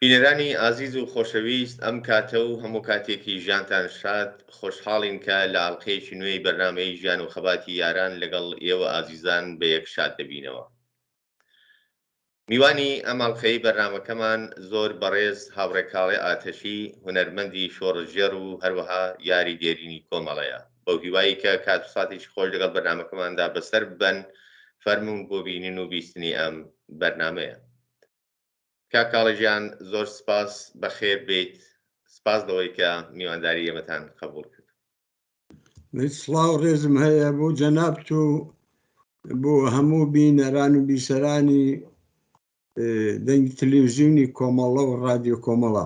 بینەرانی ئازیز و خۆشەویست ئەم کاتە و هەموو کاتێکی ژیانتان شاد خۆشحاڵین کە لە ئاڵلقەیەکی نوێی بەرنامەی ژیان و خەباتی یاران لەگەڵ ئێوە ئازیزان بە یەک شاد دەبینەوە. میوانی ئەم ئاڵلقەی بەرنامەکەمان زۆر بەڕێز هاوڕێکاڵی ئاتەشی هونەرمەندی شۆڕژێر و هەروەها یاری دێرینی کۆمەڵەیە. بەو هیوایی کە کات و ساتێکی خۆش لەگەڵ بەرنامەکەماندا بەسەر ببەن فەرموون بۆ بینین و بیستنی ئەم بەرنامەیە. کاکاڵەژیان زۆر سپاس بەخێر بیت، سپاس لەوەی کە میوانداری ئێمەتان قبول کرد. سڵاو ڕێزم هەیە بۆ جەنابت و بۆ هەموو بینەران و بیسەرانی دەنگی تەلەڤیزیۆنی کۆمەڵە و ڕادیۆ کۆمەڵە.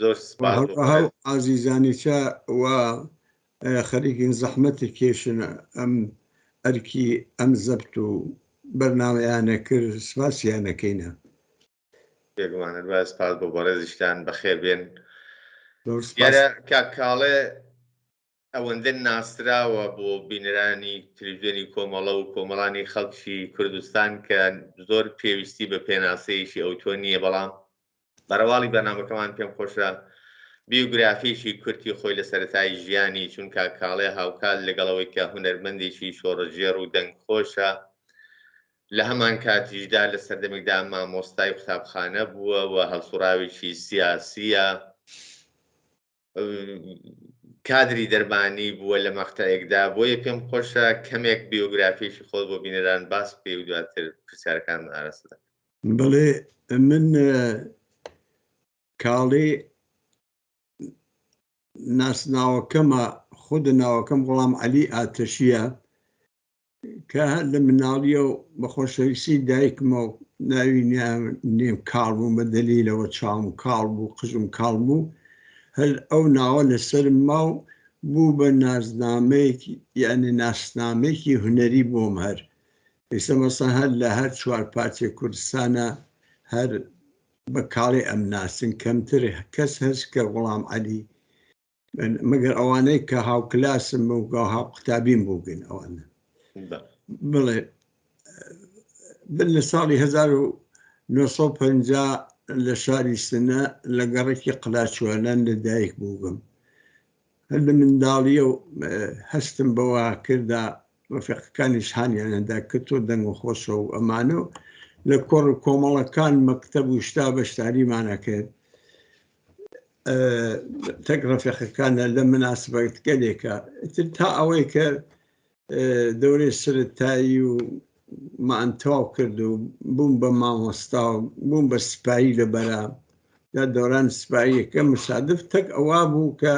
زۆر سپاس عزیزانیچە و خەریکین زەحمەتی کێشن ئەم ئەرکی ئەم زەبت و بەرنامەیانە کرد سپاسیانەکەینە. پێگومانە دوای سپاس بۆ بەڕێزیشتان بەخێر بێن. دیارە کاکاڵێ ئەوەندە ناسراوە بۆ بینەرانی تەلەڤیزیۆنی کۆمەڵە و کۆمەڵانی خەڵکی کوردستان کە زۆر پێویستی بە پێناسەیەکی ئەوتۆ نییە، بەڵام بەڕەواڵی بەرنامەکەمان پێم خۆشە بیوگرافیشی کورتی خۆی لە سەرەتای ژیانی، چون کاکاڵێ هاوکات لەگەڵەوەی کە هونەرمەندێکی شۆڕەژێر و دەنگخۆشە لە هەمان کاتیشدا لە سەردەمێکدا مامۆستای قوتابخانە بووە و هەڵسوڕاوێکی سیاسیە، کادری دەربانی بووە لە مەقتەیەکدا. بۆیە پێم خۆشە کەمێک بیۆگرافیشی خۆت بۆ بینەران باس پێ و دواتر پرسیارەکان ئاراستە. بەڵێ من کاڵێ ناسناوەکەمە خود ناوەکەم غوڵام عەلی ئاتەشیە کە لە مناڵیە و بە خۆشەویستی دایکمە و ناوی نێم کاڵ بوو بە دەلیلەوە چاوم کاڵ بوو قژم کاڵ بوو. هەر ئەو ناوە لەسەرم ماو بوو بە نازنامەیەکی یعنی ناسنامەیەکی هونەری بۆم. هەر ئێستا مەسەڵەن هەر لە هەر چوار پارچێ کوردستانە هەر بە کاڵێ ئەم ناسن کەمتر کەس هەست کە غوڵام عەلی مەگەر ئەوانەی کە هاوکلاسم و هاو قوتابیم بووگن ئەوانە. بڵێ بن لە ساڵی 1950 لە شاری سنە لە گەڕێکی قلاچوانان لە دایک بووبم. هەر لە منداڵیە و هەستم بەوە کردا ڕەفیقەکانیش هانیانەدا کە تۆ دەنگ و خۆشە و ئەمانە و لە کۆڕ کۆمەڵەکان مەکتەب و شتا بەشداریمانەکرد. تەک ڕەفیقەکانە لە مناسبەت گەلێکە تا ئەوەی کە دەورەی سەرەتایی و مانتەواو کرد و بووم بە مامۆستا و بووم بە سپایی لەبەرە یا دەوران سپاییەکە مشادف تەک ئەوە بوو کە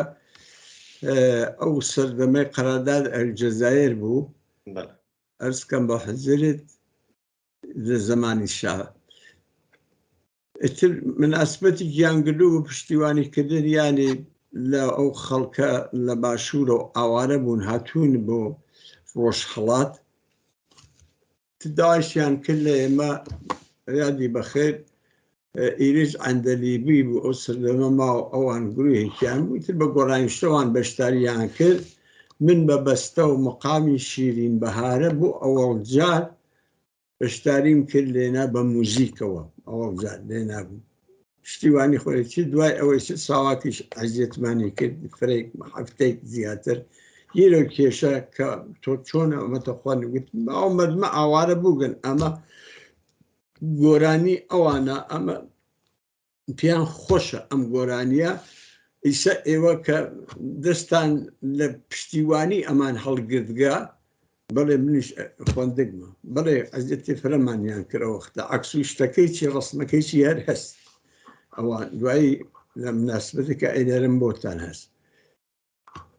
ئەو سەردەمەی قەرارداد ئەلجەزایر بوو. ئەرزکەم بە حەزرت لە زمانی شا ئیتر مناسبەتی گیانگرلو و پشتیوانیکردن یانی لە ئەو خەڵکە لە باشوورە و ئاوارە بوون هاتوون بۆ ڕۆژهەڵات داعشیان کرد لە ئێمە یادی بەخێر ئیریش عەندەلیبی بوو ئەو سەردەمە ماوە ئەوان گروهێکیان بوو تر بە گۆڕانیشتەوان بەشداریان کرد. من بە بەستە و مقامی شیرین بەهارە بوو ئەوەڵ جار بەشداریم کرد لێنا بە موزیکەوە ئەوەڵ جار لێنا بوو پشتیوانی خۆیەتی دوای ئەوەی ساواتیش عەزیەتمانی کرد فرێک هەفتەیەک زیاتر یرە کێشە کە تۆ چۆنە ئەمەتەخوانی گوت ئەو مەردمە ئاوارە بووگن ئەمە گۆرانی ئەوانە ئەمە پێیان خۆشە ئەم گۆرانیە ئیسا ئێوە کە دەستان لە پشتیوانی ئەمان هەڵگرتگا بەڵێ منیش خوێندگمە بڵێ عەزیەتی فرەمانیان کردەوە وەختە عەکس و شتەکەی چی ڕەسمەکەی چی هەر هەست ئەوان دوایی لە مناسبەتێکە ئەینەرم بۆتان هەست.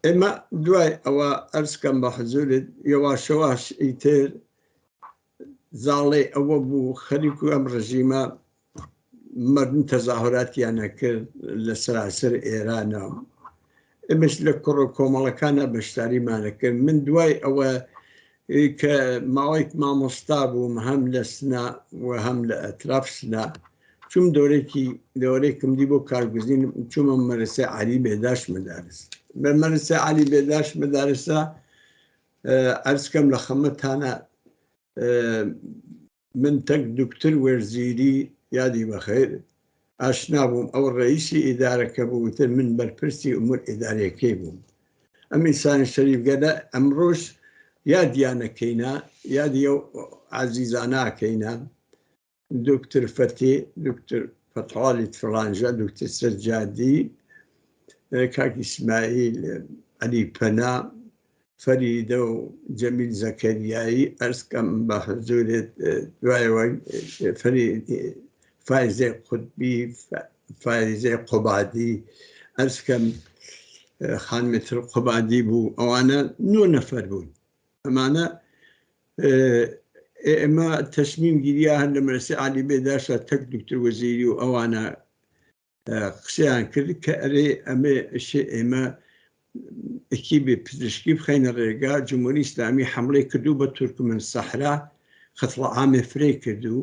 ئێمە دوای ئەوە ئەرزکەم بە حەزورت یەواشەواش ئیتر زاڵێ ئەوە بوو خەریک و ئەم ڕژیمە مەردم تەزاهوراتیانە کرد لە سەراسەر ئێرانە ئێمەش لە کوڕ و کۆمەڵەکانە بەشداریمانە کرد. من دوای ئەوە کە ماوەیەک مامۆستا بووم هەم لە سنا و هەم لە ئەتراف سنا چوم دەورەیەکم دی بۆ کارگوزین چوومە مەدرسەی عەلی بێداش مەدارس. بە مەدرسەی عەلی بێداش مەدارسە ئەرزکەم لە خەمەتانە من تەک دکتر وەرزیری یادی بەخێر ئاشنا بووم ئەو ڕئیسی ئیدارەکە بووتر من بەرپرسی ئومور ئیدارەکەی بووم ئەم ئینسانی شەریفگەدە ئەمڕۆژ یادیانەکەینە یادی ئەو عەزیزانەکەینە دکتر فەتێ دکتر فتحاڵی فڵانجە دکتر سەجادی کاک ئیسماعیل عەلی پەنا فەریدە و جەمیل زەکەریایی ئەرزکەم بە حزورێت دوایەوە فایزێ قوتبی فایزێ قوبادی ئەرزکەم خانمێتر قوبادی بوو ئەوانە 9 نەفەر بوون ئەمانە ئێمە تەسمیم گیریە هەر لە مەرسی عالی بێداشە تەک دکتر وەزیری و ئەوانە قسەیان کرد کە ئەرێ ئێمە ئەکیبێ پزیشکی بخەینە ڕێگا جمهوری ئیسلامی حملەی کردو بە تورکمن سەحرا خەتڵە عامێ فرێ کردو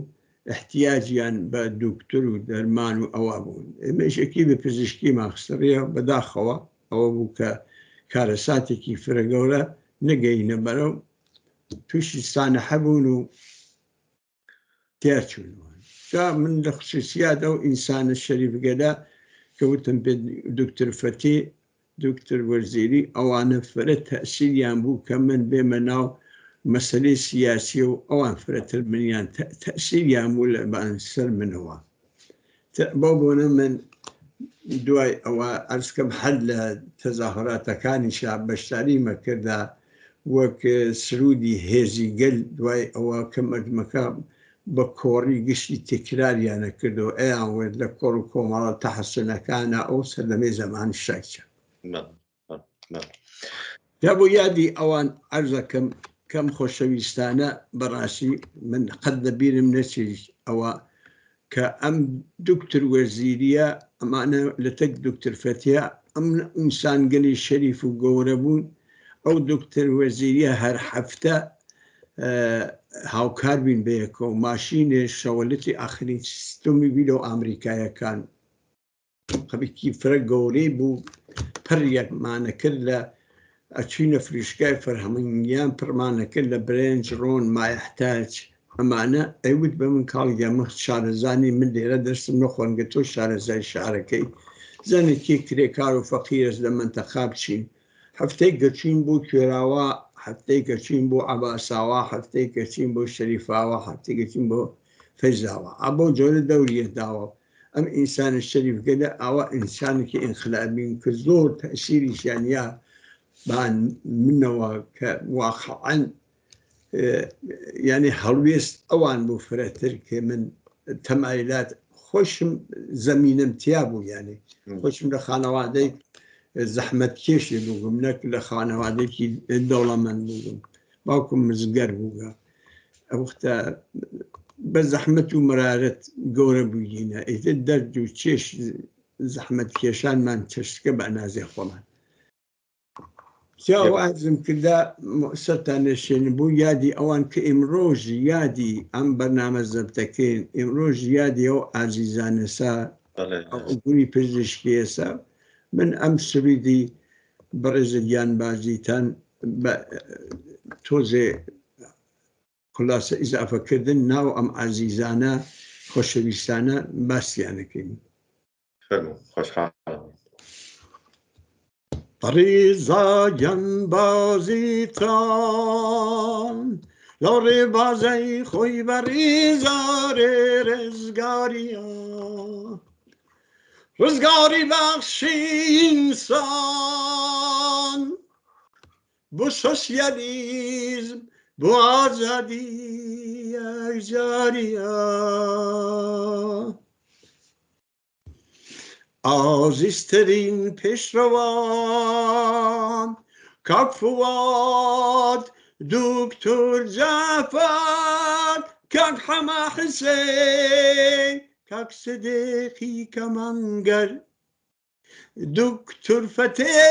احتیاجیان بە دکتۆر و دەرمان و ئەوە بوون ئێمەش ئەکیبێ پزیشکی ماخستەڕیە بەداخەوە ئەوە بوو کە کارەساتێکی فرە گەورە نەگەینە بەرەو تووشی سانە هەبوون و تێچوونەوە جا من لە خصوصیات ئەو ئینسانە شەریفگەدا کەوتم پێ دکتر فەتێ دکتر وەزیری ئەوانە فرە تەسیریان بوو کە من بێمە ناو مەسەلەی سیاسی و ئەوان فرەتر منیان تەسیریان بوو لە بەسەر منەوە بۆ بۆنە من دوای ئەوە ئەرزکەم هەر لە تەزاهوراتەکانیشا بەشداری مەکردا وەک سرودی هێزی گەل دوای ئەوە کە مەجمەکە بە کۆڕی گشتی تێکراریانە کردو ئەیان وێت لە کۆڕ و کۆمەڵە تەحەسنەکانە ئەو سەردەمەی زەمانی شاکچە یا بۆ یادی ئەوان عەرزەکەم کەم خۆشەویستانە بەڕاستی من قەت لەبیرم نەچێ ئەوە کە ئەم دکتر وەزیریە ئەمانە لە تەک دکتر فەتێ ئەم ئینسان گەلی شەریف و گەورە بوون ئەو دکتر وەزیریە هەر هەفتە هاوکار بین بەیەکە و ماشینێ شەوەلەتی ئاخرین سیستەمی بیلۆ ئامریکایەکان قەبێکی فرە گەورەی بوو پڕیەکمانە کرد لە ئەچینە فریشکای فەرهەمەنگیان پڕمانەکرد لە برنج ڕۆن مایحتاج ئەمانە ئەیوت بە من کاڵگەمە شارەزانی من لێرە دەرسم نەخۆنگە تۆ شارەزای شارەکەی زانێکی کرێکار و فەقیرس لە منتەخا بچین هەفتەی گەچین بۆ کوێراوە هەفتەی گەچین بۆ عەباساوە هەفتەی گەچین بۆ شەریفاوە هەفتەی گەچین بۆ فەیزاوە ئەبۆ جۆرە دەوریە داوە ئەم ئینسانە شەریفگەدە ئەوە ئینسانێکی ئینقلابین کە زۆر تەسیریشیانیا بان منەوە کە واقعەن یعنی هەڵوێست ئەوان بوو فرەتر کە من تەمایلات خۆشم زەمینم تیا بوو یعنی خۆشم لە خانەوادەی زەحمەتکێشی بووم نەک لە خانەوادێکی دەوڵەمەند بووم باوکم مزگەر بووگە ئەوختە بە زەحمەت و مرارەت گەورە بووینە ئیتر دەرد و چێش زەحمەتکێشانمان چەشتکە بە ئەنازێ خۆمان وازم کردا سەرتان نێشێن بوو یادی ئەوان کە ئیمڕۆژ یادی ئەم بەرنامە زەبتەکەین ئیمڕۆژ یادی ئەو ئازیزانەسا گوری پزیشکیێسا من ئەم سروودی بەڕێزە گیانبازیتان بە تۆزێ خولاسە ئیزافەکردن ناو ئەم ئازیزانە خۆشەویستانە باسییانەکەین خۆشحاڵم ڕێزا گیانبازیتان لە ڕێبازەی خۆی بە ڕێزارێ ڕێزگاریە ڕزگاری بەخشی ئینسان بۆ سۆسیالیزم بۆ ئازادی یەکجاریە ئازیزترین پێشڕەوان کاک فواد دکتۆر جەعفەر کاک حەما حوسێن کاک سدیقی کەمانگەر دکتۆر فەتێ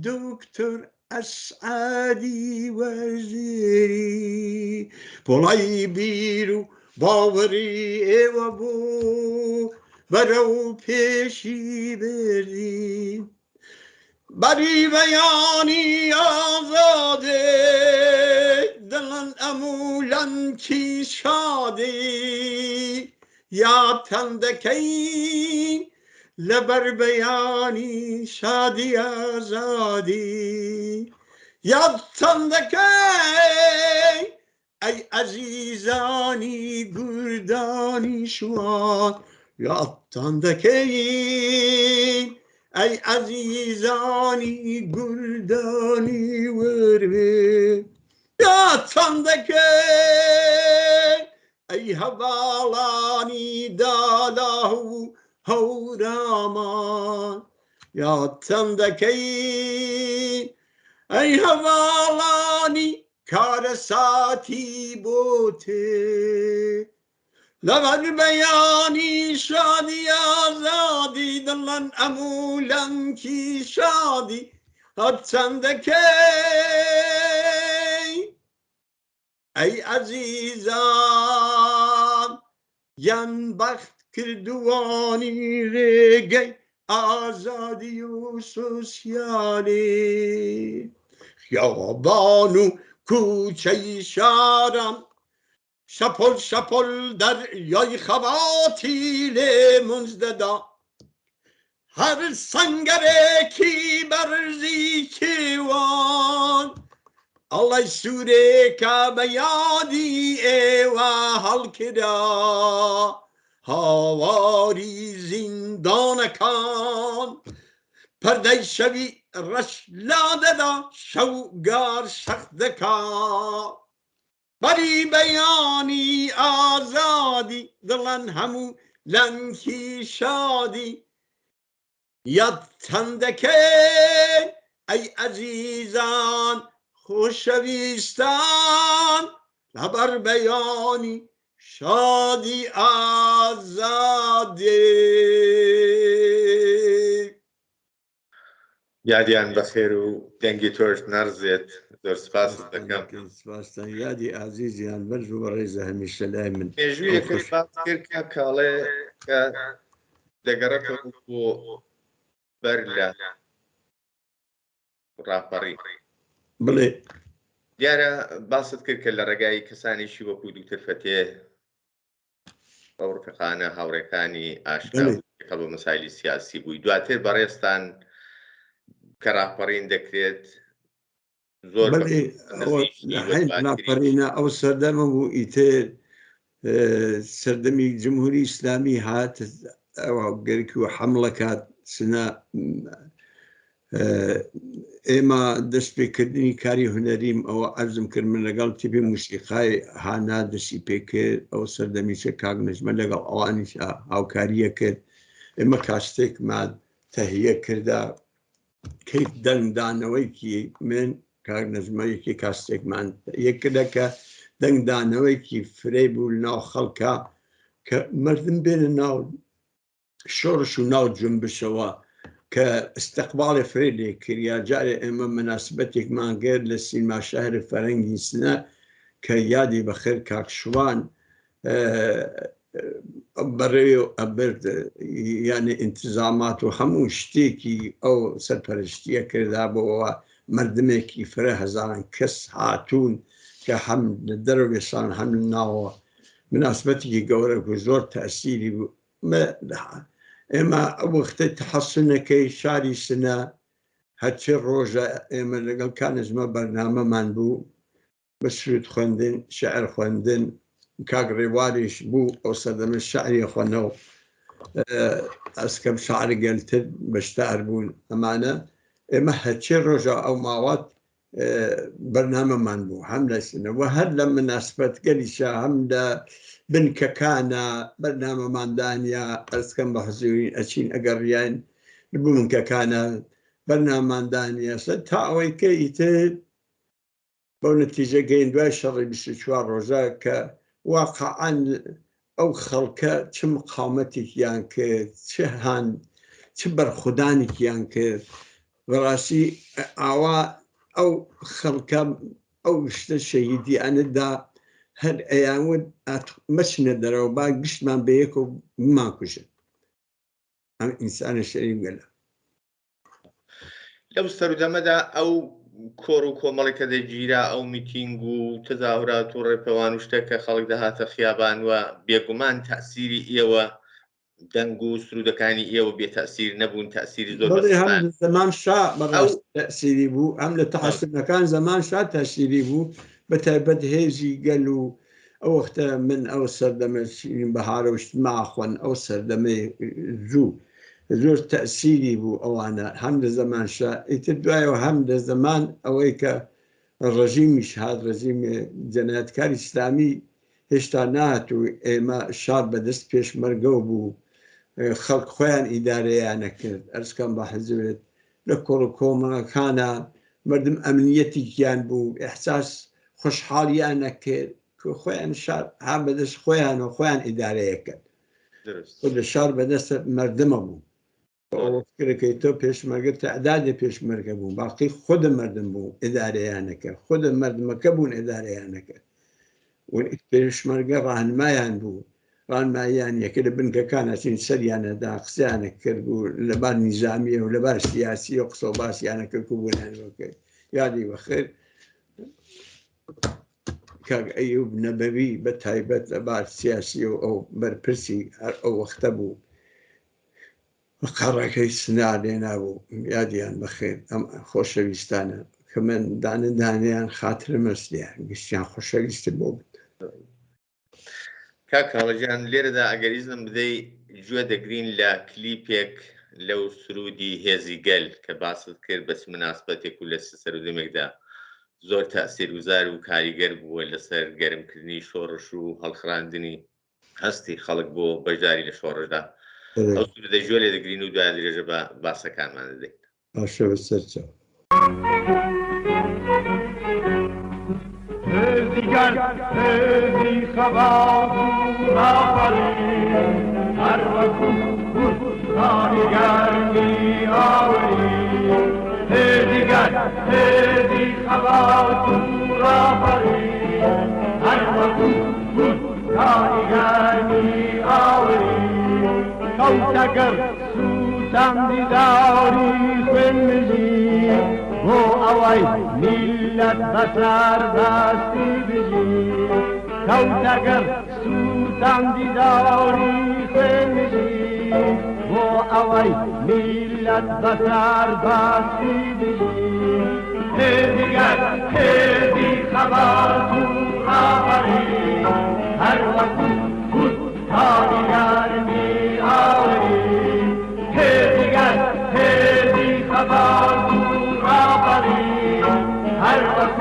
دکتۆر ئەسعەدی وەزیری پۆڵای بیر و باوەڕی ئێوە بوو بەرەو پێشی بردی بەری بەیانی ئازادێ دڵن ئەموو لەنکی شادی یادتان دەکەین لەبەر بەیانی شادی ئازادی یادتان دەکەین ئەی ئەزیزانی گوردانی شوان یادتان دەکەین ئەی ئەزیزانی گوردانی وەرمێ یادتان دەکەین ئەی هەڤاڵانی دادا و هەورامان یادتان دەکەین ئەی هەڤاڵانی کارەساتی بۆ تێ لەبەر بەیانی شادی ئازادی دڵان ئەموو لەنکی شادی هەرچەند دەکەی ئەی ئەزیزان یان بەخت کردوانی ڕێگەی ئازادی و سۆسیالی خیابان و کوچەی شاران شەپۆل شەپۆل دەریای خەباتی لێ منج دەدا هەر سەنگەرێکی بەرزی کێوان ئەڵەی سوورێکە بە یادی ئێوە هەڵکرا هاواری زیندانەکان پەردەی شەوی ڕەش لا دەدا شەوگار شەخت دەکا بەری بەیانی ئازادی دڵەن هەموو لەنکی شادی یادتان دەکەین ئەی ئەزیزان خۆشەویستان لەبەر بەیانی شادی ئازادی یادیان بەخێر و دەنگی تۆش نەرزێت زۆر سپاس دەکەم سپاسان یادی عزیزیان بەرز و بەڕێزە هەمیشە لای من مێژوویەکەی باس کرد کە کاڵێ کە دەگەڕێتەوە بۆ بەر لە ڕاپەڕی بڵێ دیارە باست کرد کە لە ڕێگای کەسانیشی وەکو دوکتەر فەتێ ئەو ڕفقانە هاوڕێکانی ئاشنا بە مەسایلی سیاسی بووی دواتر بەڕێستان کە ڕاپەڕین دەکرێت زۆر ڕاپەڕینە ئەو سەردەمە بوو ئیتر سەردەمی جمهوری ئیسلامی هات ئەوە گەرکی و حەمڵەکات سنە ئێمە دەستپێکردنی کاری هونەریم ئەوە عەرزم کرد من لەگەڵ تیپی موسیقای هانا دەستی پێکرد ئەو سەردەمیچە کاک نەجمە لەگەڵ ئەوانیش هاوکاریە کرد ئێمە کاستێکمان تەهیە کردا کەیف دەنگدانەوەیکی من کاک نەجمەیەکی کاستێکمان یەکردە کە دەنگدانەوەیکی فرەی بوو ناو خەڵکە کە مردم بێنە ناو شۆڕش و ناو جنبشەوە کە استقباڵی فرێ لێ کردیا جارێ ئێمە مناسبەتێکمان گرت لە سینما شەهرە فەرەنگی سنە کە یادی بەخێر کاک شوان بەڕێ و ئەبرد یعنی ئینتزامات و هەموو شتێکی ئەو سەرپەرشتیە کردا بۆەوە مردمێکی فرە هەزاران کەس هاتوون کە هەم لە دەرەوێشان هەم ناوە مناسبەتێکی گەورە و زۆر تەسیری بوو ئێمە ئەو وەختە تەحەسونەکەی شاری سنە هەرچی ڕۆژە ئێمە لەگەڵ کانەژمە بەرنامەمان بوو بە سرود خوێندن شەعر خوێندن کاک ڕێواریش بوو ئەو سەردەمە شەعری خوێنەوە ئەسکەم شەعری گەلتر بەشدار بوون ئەمانە ئێمە هەرچی ڕۆژە ئەو ماوەت بەرنامەمان بوو هەم لە سنەوە هەر لە مناسبەت گەلیشە هەم لە بنکەکانە بەرنامەماندانیا ئەسکەم بە حزوری ئەچین ئەگەر ڕیان بوو بنکەکانە بەرنامەماندانیا سەر تا ئەوەی کە ئیتر بەو نەتیجە گەین دوای شەڕی 24 ڕۆژە کە واقعاً ئەو خەڵکە چ مقاومەتێکیان کرد چ بەرخودانێکیان کرد بەڕاستی ئاوا ئەو خەڵکە ئەو شتە شەهیدیانەدا هەر ئەیانوت مەچنە دەرەوە با گشتمان بە یەک و بمان کوژن ئەم ئینسانە شەریف گەلە لەو سەردەمەدا ئەو کۆڕ و کۆمەڵی کە دەگیرا ئەو میتینگ و تەظاهرات و ڕێپەوان و شتێکە خەڵک دەهاتە خیابان وە بێگومان تەأسیری ئێوە دەنگ و سرودەکانی ئێوە بێتەأسیر نەبوون تەأسیری زۆر هەم زەمان شا بەڕاست تەأسیری بوو ئەم لە تەحەسوبەکان زەمان شا تەأسیری بوو بە تایبەت هێزی گەل و ئەو وەختە من ئەو سەردەمە بەهارە و اجتماع خوێن ئەو سەردەمەی زۆر تەأسیری بوو ئەوانە هەم لە زەمان شا ئیتر دوایەوە هەم لە زەمان ئەوەی کە ڕژیمیش هات ڕژیمی جەنایەتکاری ئیسلامی هێشتا نهات و ئێمە شار بەدەست پێشمەرگە بوو خەڵک خۆیان ئیدارەیان نەکرد ئەرزکەم بە حەزرێت لە کۆڕ و کۆمەڵەکانە مردم ئەمنیەتێکیان بوو ئێحساس خۆشحاڵیان نەکرد کە خۆیان شار ها بەدەست خۆیان و خۆیان ئیدارەیەکرد لە شار بەدەست مردمە بوو ئەوکرەکەی تۆ پێشمەرگە تەعدادی پێشمەرگە بوو باقی خودە مردم بوو ئیدارەیان نەکرد خودە مردمەکە بوون ئیدارەیان نەکرد پێشمەرگە ڕاهنمایان بوو ڕانماییان یەکە لە بنکەکان ئەچین سەریانەدا قسەیانە کرد بوو لەبار نیزامیە و لەبار سیاسی و قسە و باسییانە کرد و بوونیانەوە یادی بەخێر کاک ئەیوب نەبەوی بە تایبەت لەبار سیاسی و ئەو بەرپرسی ئەو وەختە بوو قەڕەکەی سنا لێنابوو یادیان بەخێر ئەم خۆشەویستانە کە من دانیان خاترە مەسلیان گشتیان خۆشەویستی بۆ بوو کاک کاڵەجان لێرەدا ئەگەریزم بدەی گوێ دەگرین لە کلیپێک لەو سرودی هێزی گەل کە باست کرد بەس مناسبەتێک و لە سەرودەمێکدا زۆر تەأسیرگوزار و کاریگەر بووە لەسەر گەرمکردنی شۆڕش و هەڵخراندنی هەستی خەڵک بۆ بەشداری لە شۆڕشدا ئەو سرودە گوێ لێ دەگرین و دوای درێژە بە باسەکانمان دەدەین باشە بەسەرچاو هذي خبر راقلي أروكم هذي قلبي أولي هذي خبر راقلي أروكم هذي قلبي أولي كوتكر سوسام دي داوري خنجي هو أوي ملت بسر بستی بجی کوتگر سوتم دیداری خنجی هو أوي ملت بسر بستی بجی هدی خبر تو آوری هر وقت خود تاریگر می آوری هدی خبر تو هر وقت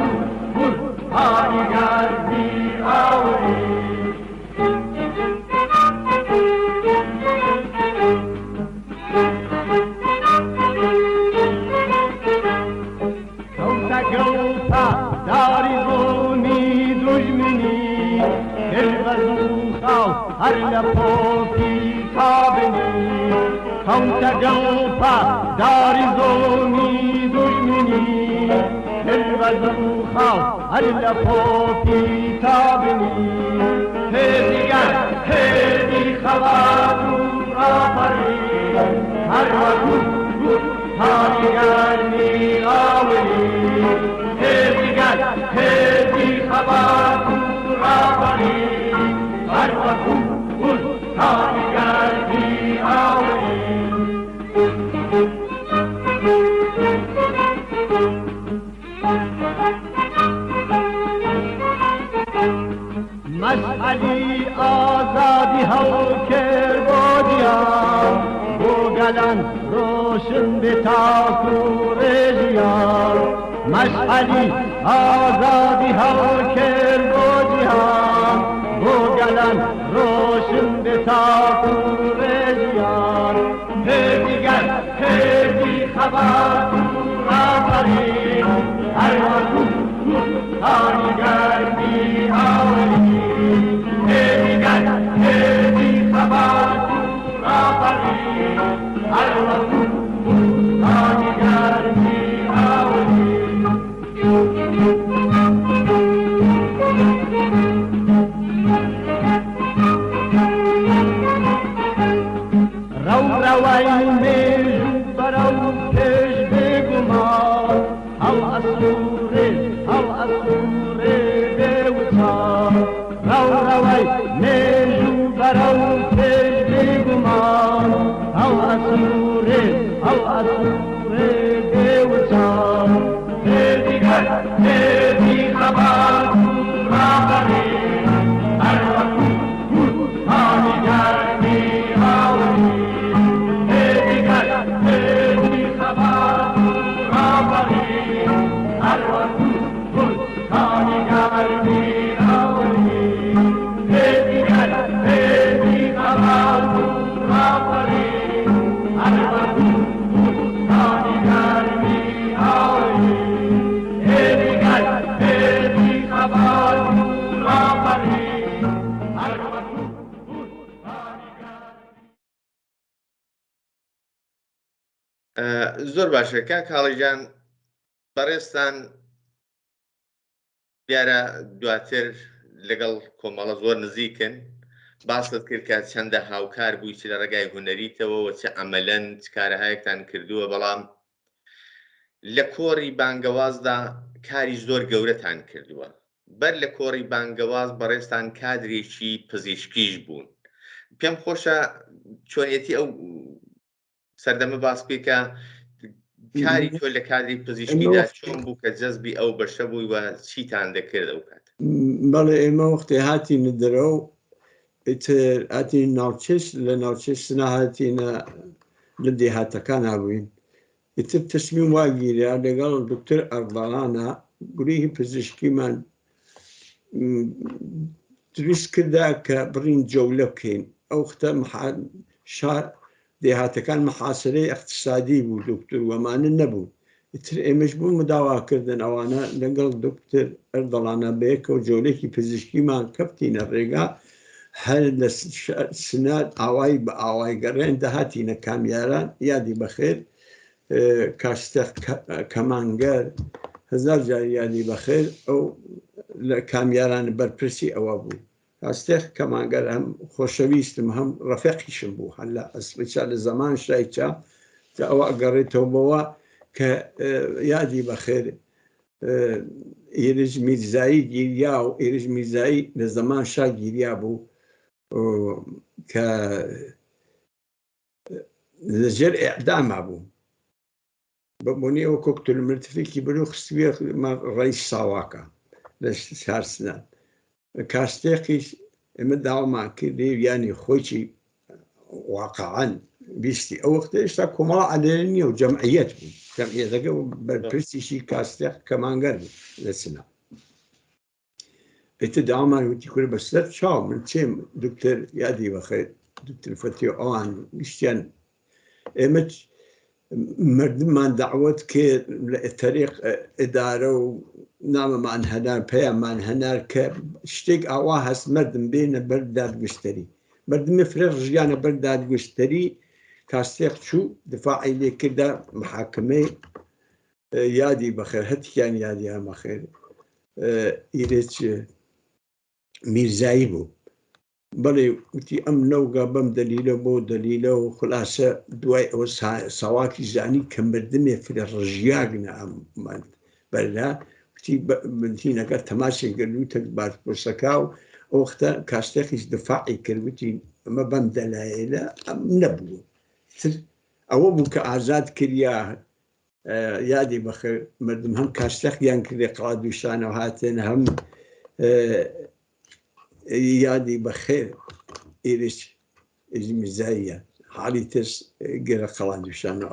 بود آیگر بی آوری کوتا داری زونی دجمنی الوزو خاو هر لپوکی تابنی کوتا داری زونی دجمنی الوزو خاو هل فوقي تابني هدي خوات رافري هر وقت هارياني آولي هدي خوات رافري هر وقت هارياني آولي مشعلی آزادی هوا کربودیان بو گلن روشن به تاکور جیان مشعلی آزادی هوا کربودیان بو گلن روشن به تاکور جیان هدی خبر آفرین هر وقت آنگر بی آوری هدی خبر آفرین هر وقت آنگر بی آوری رو روی میجو برو کش ئەسوورێ ئەو ئەسوورێ بێوچا ڕەوڕەوەی مێژ و بەرەو پێش بێگومان ئەو ئەسوورێ بێوچا هێدیگەر هێدی خەبات و ڕابەری هەر وەکو گورستانی گەرمی هاوری هێدیگەر هێدی خەبات و ڕابەری هەر وەکو گورستانی گەرمی هاوری هێدیگەر هێدی خەبات و ڕابەری هەر وەکو گورستانی گەرمی هاوری هێدیگەر هێدی خەبات و ڕابەری هەر وەکو گورستانی زۆر باشە کاک هاڵیجان بەڕێستان دیارە دواتر لەگەڵ کۆمەڵە زۆر نزیکن باست کرد کە چەندە هاوکار بووی چ لە ڕێگای هونەریتەوە و چ ئەمەلەن چ کارەهایەکتان کردووە بەڵام لە کۆڕی بانگەوازدا کاری زۆر گەورەتان کردووە بەر لە کۆڕی بانگەواز بەڕێستان کادرێکی پزیشکیش بوون پێم خۆشە چۆنیەتی ئەو سەردەمە باس بکە کاری تۆ لە کادری پزیشکیدا چۆن بوو کە جەزبی ئەو بەشە بووی و چیتان دەکرد ئەو کات بەڵێ ئێمە وەختی هاتینە دەرەوە ئیتر هاتین ناوچەش لە ناوچەشنا هاتینە لە دێهاتەکان هابووین ئیتر تەسمیم واگیرا لەگەڵ دکتۆر ئەردەڵانە گروهی پزیشکیمان دروست کردا کە بڕین جەولە بکەین ئەو وەختە شار دێهاتەکان محاسرەی اقتصادی بوو دکتۆر وەمانە نەبوو ئیتر ئێمەش بوو مداواکردن ئەوانە لەگەڵ دکتۆر ئەردەڵانە بەیەکەوە جەولێکی پزیشکیمان کەوتینە ڕێگا هەر لە سنات ئاوای بە ئاوای گەڕێن دەهاتینە کامیاران یادی بەخێر کاستەخ کەمانگەر هەزار جار یادی بەخێر ئەو لە کامیاران بەرپرسی ئەوە بوو کاستێخ کەمانگەر هەم خۆشەویستم هەم ڕەفێقیشم بوو هەر لە ئەسڵیچا لە زەمان شایچا کە ئەوە ئەگەڕێتەوە کە یادی بەخێر ئێرج میرزایی گیریا و ئێرج میرزایی لە زەمان شا گیریا بوو کە لەژێر ئێعداما بوو بەبوونیەوە کۆکتولمرتفێکی بەرو خستویە ڕئیس ساواکە لە شارسنان کاستێقیش ئێمە داوامان کردی یانی خۆیی واقعان بیستی ئەو وەختە هێشتا کۆمەڵە عەلێنی نییە و جەمعیەت بوو جەمعیەتەکە بەرپرسیشی کاستێق کەمانگەر بوو لە سنا ئێتر داوامان وتی کورە بەسەر چاو من چێم دکتۆر یادی بەخێر دکتۆر فەتیۆ ئەوان گشتیان ئێمە مردممان دعوت کرد لە تەریق ئیدارە و نامەمان هەنار پەیامان هەنار کە شتێک ئاوا هەست مردم بێنە بەر دادگەشتەری مردمی فرێ ڕژیانە بەر دادگەشتەری کاستێق چوو دفاعی لێ کردە محاکمەی یادی بەخێر هەتیان یادیان بەخێر ئیرێج میرزایی بوو بەڵێ وتی ئەم نەوگا بەم دەلیلە بۆ دەلیلە و خولاسە دوای ئەوە ساواکی زانی کە مردمێ فرێ ڕژیاگنە ئەممان بەردا وتی بنتینەکە تەماشێک گەلوتە بارپرسەکە و ئەو وەختە کاستێقیش دفاعی کرد وتی ئەمە بەم دەلایلە ئەم نەبوو ئەوە بوو کە ئازاد کردیا یادی بەخێر مردم هەم کاستێقیان کردێ قەڵادوشانەوە هاتن هەم یادی بەخێر ئێرش میرزاییە حاڵی ترس گەرە قەڵادوشانە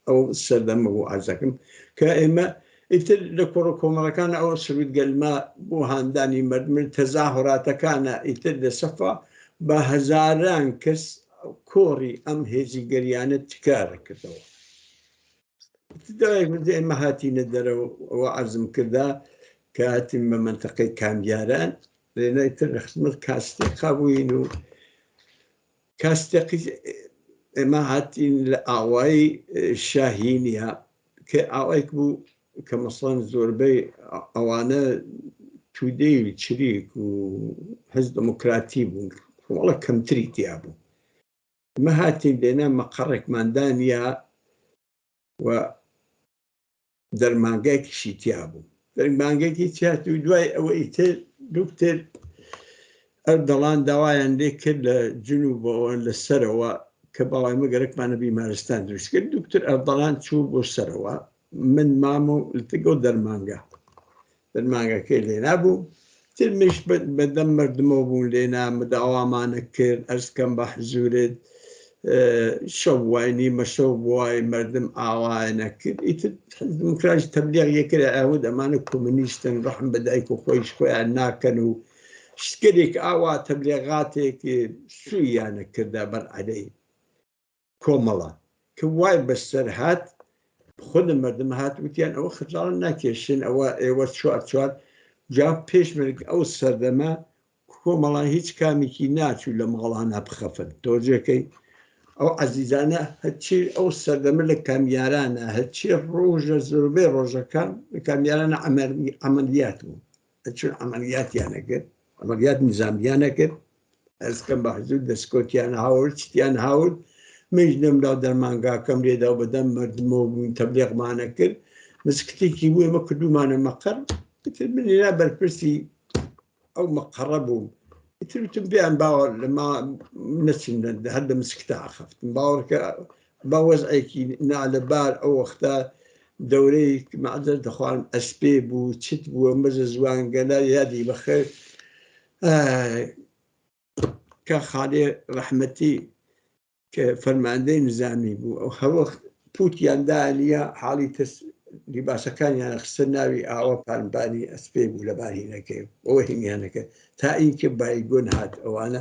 ئەو سەردەمە بۆ ئازاکەم کە ئێمە ئیتر لە کۆڕە کۆمەڵەکانە ئەوە سرود گەلما بۆ هاندانی مردمن تەزاهوراتەکانە ئیتر لە سەفا بە هەزاران کەس کۆڕی ئەم هێزی گەریانە تکارە کردەوە ئێمە هاتینە دەرەوە ئەوە عەرزم کردا کە هاتین بە مەنتەقەی کامیاران لێنایتر لە خزمەت کاستێقا بووین و کاستێقی ئێمە هاتین لە ئاوایی شاهینیا کە ئاوایك بوو کە مەسڵەن زۆربەی ئەوانە تودەی چریک و حەز دموکراتی بوون وەڵە کەمتری تیا بوو ئمە هاتین لێنە مەقەڕێکماندانیا و دەرمانگایکیشی تیا بوو دەرمانگایکی تیات و دوای ئەوەی تر دوکتر ئەردەڵان داوایان لێ کرد لە جنوبەوە لە سەرەوە کە بەڵای مەگەرەکمانە بیمارستان دروست کرد دوکتر ئەردەڵان چوو بۆ سەرەوە من مام و لەتەگە دەرمانگاکەی لێ نابوو ترمش بەدەم مردمەوە بوون لێنا داوامانە کرد ئەرزکەم بە حزورت شەو وای نیمە شەو بوای مردم ئاوایە نەکرد ئیتر دموکراژ تەبلیغ یەکرا ئەوە ئەمانە کۆمونیستن ڕەحم بە دایک و خۆیش خۆیان ناکەن و شتێک ئاوا تەبلیغاتێک سوویانە کردا بەرعەلەی کۆمەڵە کە وای بەسەر هات خودم مردم هات وتیان ئەوە خجاڵ ناکێشن ئەوە ئێوە چوار جا پێشمەرگ ئەو سەردەمە کۆمەڵان هیچ کامێکی ناچوو لە ماڵانە بخەفن تۆجەکەی ئەو عەزیزانە هەرچی ئەو سەردەمە لە کامیارانە هەرچی ڕۆژە زۆربەی ڕۆژەکان لە کامیارانە عەمەلیات بوو چون عەمەلیاتیانە کرد عەمەلیات نیزامیانە کرد ئەرزکەم بە حزور دەستکۆتیان هاورد چتیان هاورد منش دەمدا دەرمانگاکەم لێدا و بەدەم مردمەوە بووین تەبلیغمانە کرد مسکتێکی بوو ئێمە کردومانە مەقەر ئیتر من لێنا بەرپرسی ئەو مەقەڕە بووم ئیتر وتم پێیان باوە لەما نەچن هەر لە مسکتە ئاخەفتم باوەڕکە با وەزعێکی نالەبار ئەو وەختە دەورەی مەعزەر دەخوارم ئەسپێ بوو چت بووە مەزە زوانگەلە یادی بەخێر کە خالێ ڕەحمەتی کە فەرماندەی نظامی بوو ئەو هەوەخت پووتیاندانە حاڵی لیباسەکانیان خستە ناوی ئاوە پارمبانی ئەسپێ بوو لە بارهینەکەی ئەوە هینیانەکە تا ئینکە بایگۆن هات ئەوانە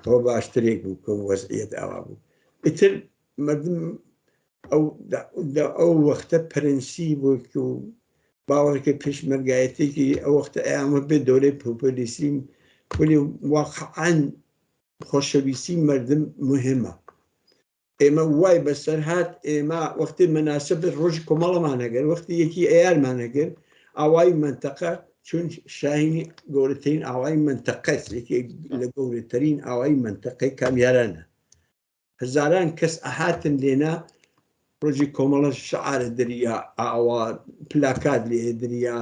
ئەوە باشترێک بوو کە وەزعیەت ئاوا بوو ئیتر مردم ئەو وەختە پەرەنسی بوو و باوەڕکە پێشمەرگایەتێکی ئەو وەختە ئەیامە بێت دەورەی پۆپۆلیسیم ولی واقعاً خۆشەویستی مردم مهمە ئێمە وای بەسەر هات ئێمە وەختی مەناسب ڕۆژی کۆمەڵەمانەگەر وەختی یەکی ئەیارمانەگەر ئاوای منتەقە چون شاهینی گەورەترین ئاوای منتەقەت یەکێک لە گەورەترین ئاوای منتەقەی کامیارانە هەزاران کەس ئەهاتن لێنا ڕۆژی کۆمەڵە شعارە دەریا ئاوا پلاکات لێ دەریا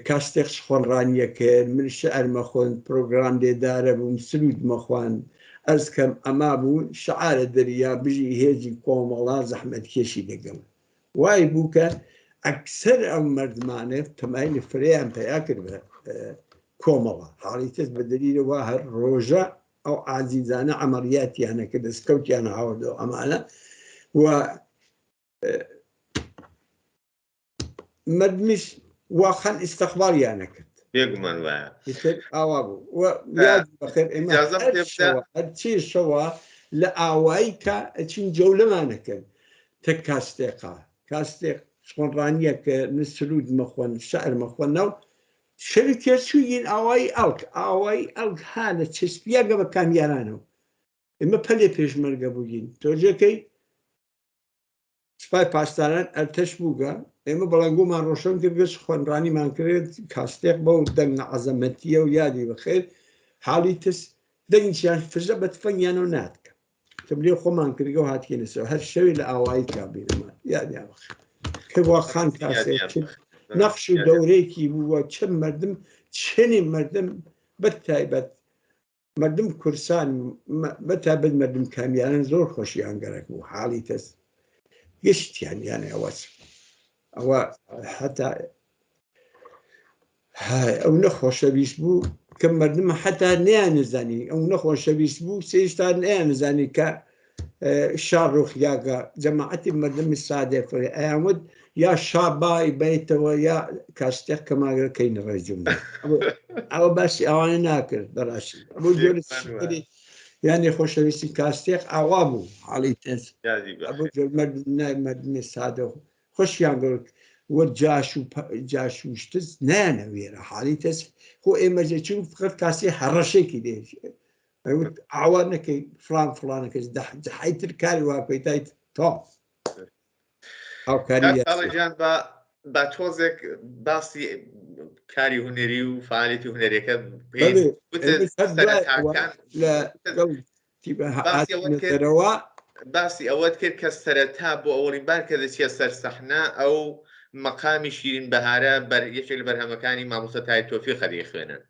کاستێک خوێنڕانیە کرد من شعر مەخۆن پرۆگرام لێدارە بووم سرود مەخوان ئەرزکەم ئەما بوو شعارە دەریا بژی هێزی کۆمەڵا زەحمەتکێشی لەگەڵ وای بوو کە ئەکسەر ئەو مردمانە تەمایلی فرەیان پەیا کرد بە کۆمەڵە حاڵی تەس بە دەلیلەوە هەر ڕۆژە ئەو عازیزانە عەمەلیاتیانە کە دەستکەوتیان هاوردەوە ئەمانە و مردمیش واخەن ئیستەقباڵیانە کرد بێگومان وایە ئاوا بوو بەخێر ئێمە هەرچی شەوە لە ئاوایی کە ئەچین جەولەمانەکەن تە کاستێقا کاستێق خوێنڕانیە کە سرود مەخۆن شعر مەخۆنەوە شەوی تێچووین ئاوایی ئەڵک ئاوایی ئەڵک ها لە چەسپیاگە بە کامیارانەوە ئێمە پەلێ پێشمەرگە بووین تۆجەکەی سوپای پاسداران ئەرتەش بووگە ئێمە بەڵەنگۆمان ڕۆشن کرد گەشت خوێنڕانیمان کرد کاستێق بە و دەنگە عەزەمەتیە و یادی بەخێر حاڵی تس دەنگیان فژە بە تفەنگیانەوە ناتکە تەبلیغ خۆمان کردگە و هاتکێنەسەوە هەر شەوی لە ئاوایی کابینەمان یادیان بەخێر کە واخان کاسێک نەخش و دەورەیەکی بووە چەند مردم چەنی مردم بەتایبەت مردم کورسان بەتایبەت مردم کامیاران زۆر خۆشیان گەرەک بوو حاڵی تەس گشتیان یانە ئەوە حتا ئەو نەخۆشەویست بوو کە مردم حتا نەیانزانی ئەو نەخۆشەویست بوو سێشتا نەیانزانی کە شارڕۆخیاگە جەماعەتی مردمی سادێفڕێ ئەیامود یا شابای بیتەوە یا کاستێق کەماگەکەی نڕێجم ئەوە باسی ئەوانە ناکرد بەڕاشی ئەوە جۆری یانی خۆشەویستی کاستێق ئاوا بوو حاڵی تەس مردمی سادە خۆشیان گەورت وە جاش و شتز نانەوێرە حاڵی تەس خۆ ئێمەجێچوو فقط کاسی هەڕەشێکی دێ ئاوا نەکەی فلان فلانەکەس حیتر کاری واکەی تایت تا ئەوکاریان بە تۆزێک باسی کاری هونەری و فعالیتی هونەریەکە باسی ئەوەت کرد کە سەرەتا بۆ ئەوەڵین بار کە دەچێت سەر سەحنا ئەو مەقامی شیرین بەهارە یەکێک لە بەرهەمەکانی مامۆستا تای تۆفیق خەریە خوێنن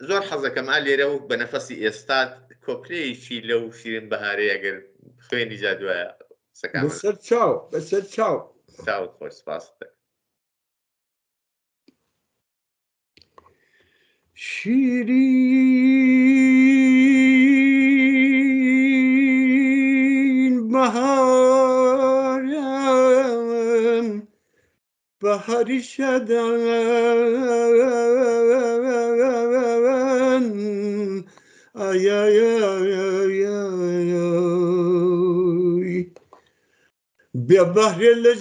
زۆر حەزەکەم لێرە و بە نەفەسی ئێستا کۆپلەیەکی لەو شیرین بەهارەیە ئەگەر خوێنی جادوایە بەسەر چاو بەسەر چاو چاوت خۆش سپاس شیرین بەهارم بەهاری شەدان بێبەهرێ لە